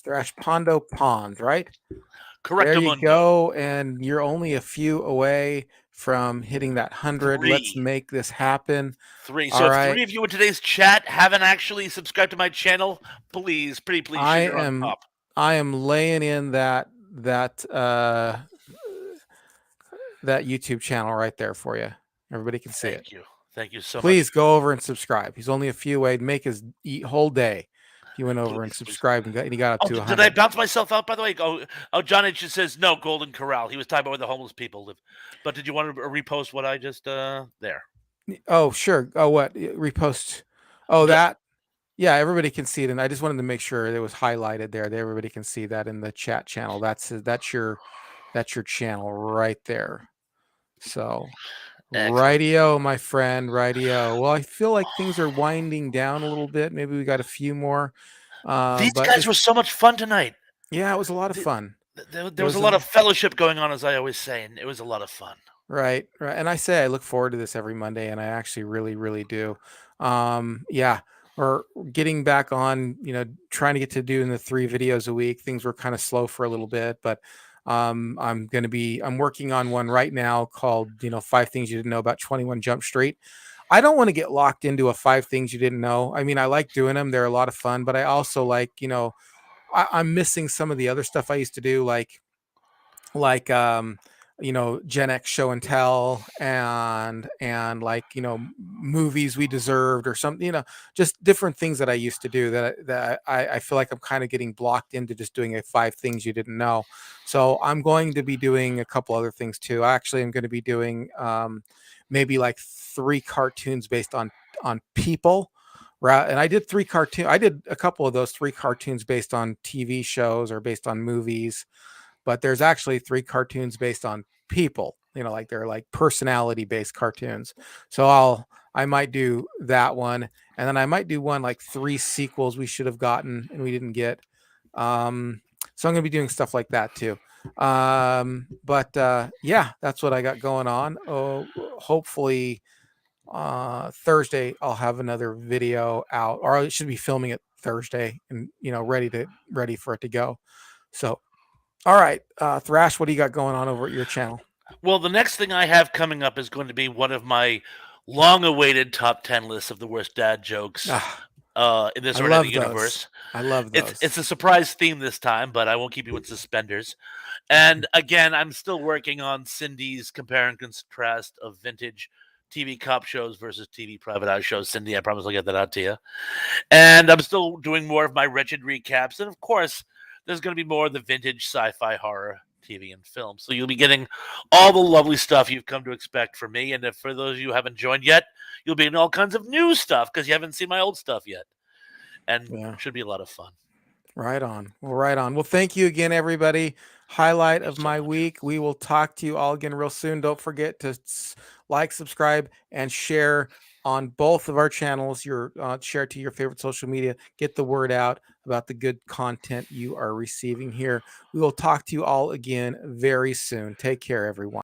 Thrash Pondo Pond, right? There you Correctamundo. go. And you're only a few away from hitting that 100. Let's 3. make this happen. 3. All So if right. 3 of you in today's chat haven't actually subscribed to my channel, please, pretty please, sugar on top. I am laying in that YouTube channel right there for you. Everybody can see it. Thank you so much. Please go over and subscribe. He's only a few away. Make his whole day. If you went over and subscribed and he got up to 100. Did I bounce myself out, by the way? Oh, John H. says, no, Golden Corral. He was talking about where the homeless people live. But did you want to repost what I just, there? Oh, sure. Oh, what? Repost. Oh, that. Yeah, everybody can see it. And I just wanted to make sure it was highlighted there. That everybody can see that in the chat channel. That's your channel right there. So, rightio, my friend, rightio. Well, I feel like things are winding down a little bit. Maybe we got a few more. These guys were so much fun tonight. Yeah, it was a lot of fun. There was a lot of fellowship going on, as I always say, and it was a lot of fun. Right. And I say I look forward to this every Monday, and I actually really, really do. Yeah. Or getting back on, trying to get to doing the 3 videos a week. Things were kind of slow for a little bit, but I'm working on one right now called, 5 Things You Didn't Know About 21 Jump Street. I don't want to get locked into a 5 things you didn't know. I mean, I like doing them. They're a lot of fun, but I also like, I'm missing some of the other stuff I used to do, like Gen X show and tell, and like, movies we deserved or something, just different things that I used to do that I feel like I'm kind of getting blocked into just doing a 5 things you didn't know. So I'm going to be doing a couple other things too. Actually, I'm going to be doing maybe like 3 cartoons based on people. Right. And I did a couple of those 3 cartoons based on TV shows or based on movies, but there's actually 3 cartoons based on people, like they're like personality based cartoons. So I might do that one. And then I might do one like 3 sequels we should have gotten and we didn't get. So I'm going to be doing stuff like that too. But yeah, that's what I got going on. Oh, hopefully Thursday I'll have another video out, or I should be filming it Thursday and ready for it to go. So all right, Thrash, what do you got going on over at your channel? Well, the next thing I have coming up is going to be one of my long-awaited top 10 lists of the worst dad jokes in this or any universe. I love those. It's a surprise theme this time, but I won't keep you with suspenders. And again, I'm still working on Cindy's compare and contrast of vintage TV cop shows versus TV private eye shows. Cindy, I promise I'll get that out to you. And I'm still doing more of my wretched recaps. And of course, there's going to be more of the vintage sci-fi horror TV and film. So you'll be getting all the lovely stuff you've come to expect from me. And if for those of you who haven't joined yet, you'll be in all kinds of new stuff because you haven't seen my old stuff yet. And it should be a lot of fun. Right on. Well, right on. Well, thank you again, everybody. highlight Thanks of so my much. week. We will talk to you all again real soon. Don't forget to like, subscribe, and share on both of our channels. Share to your favorite social media. Get the word out about the good content you are receiving here. We will talk to you all again very soon. Take care, everyone.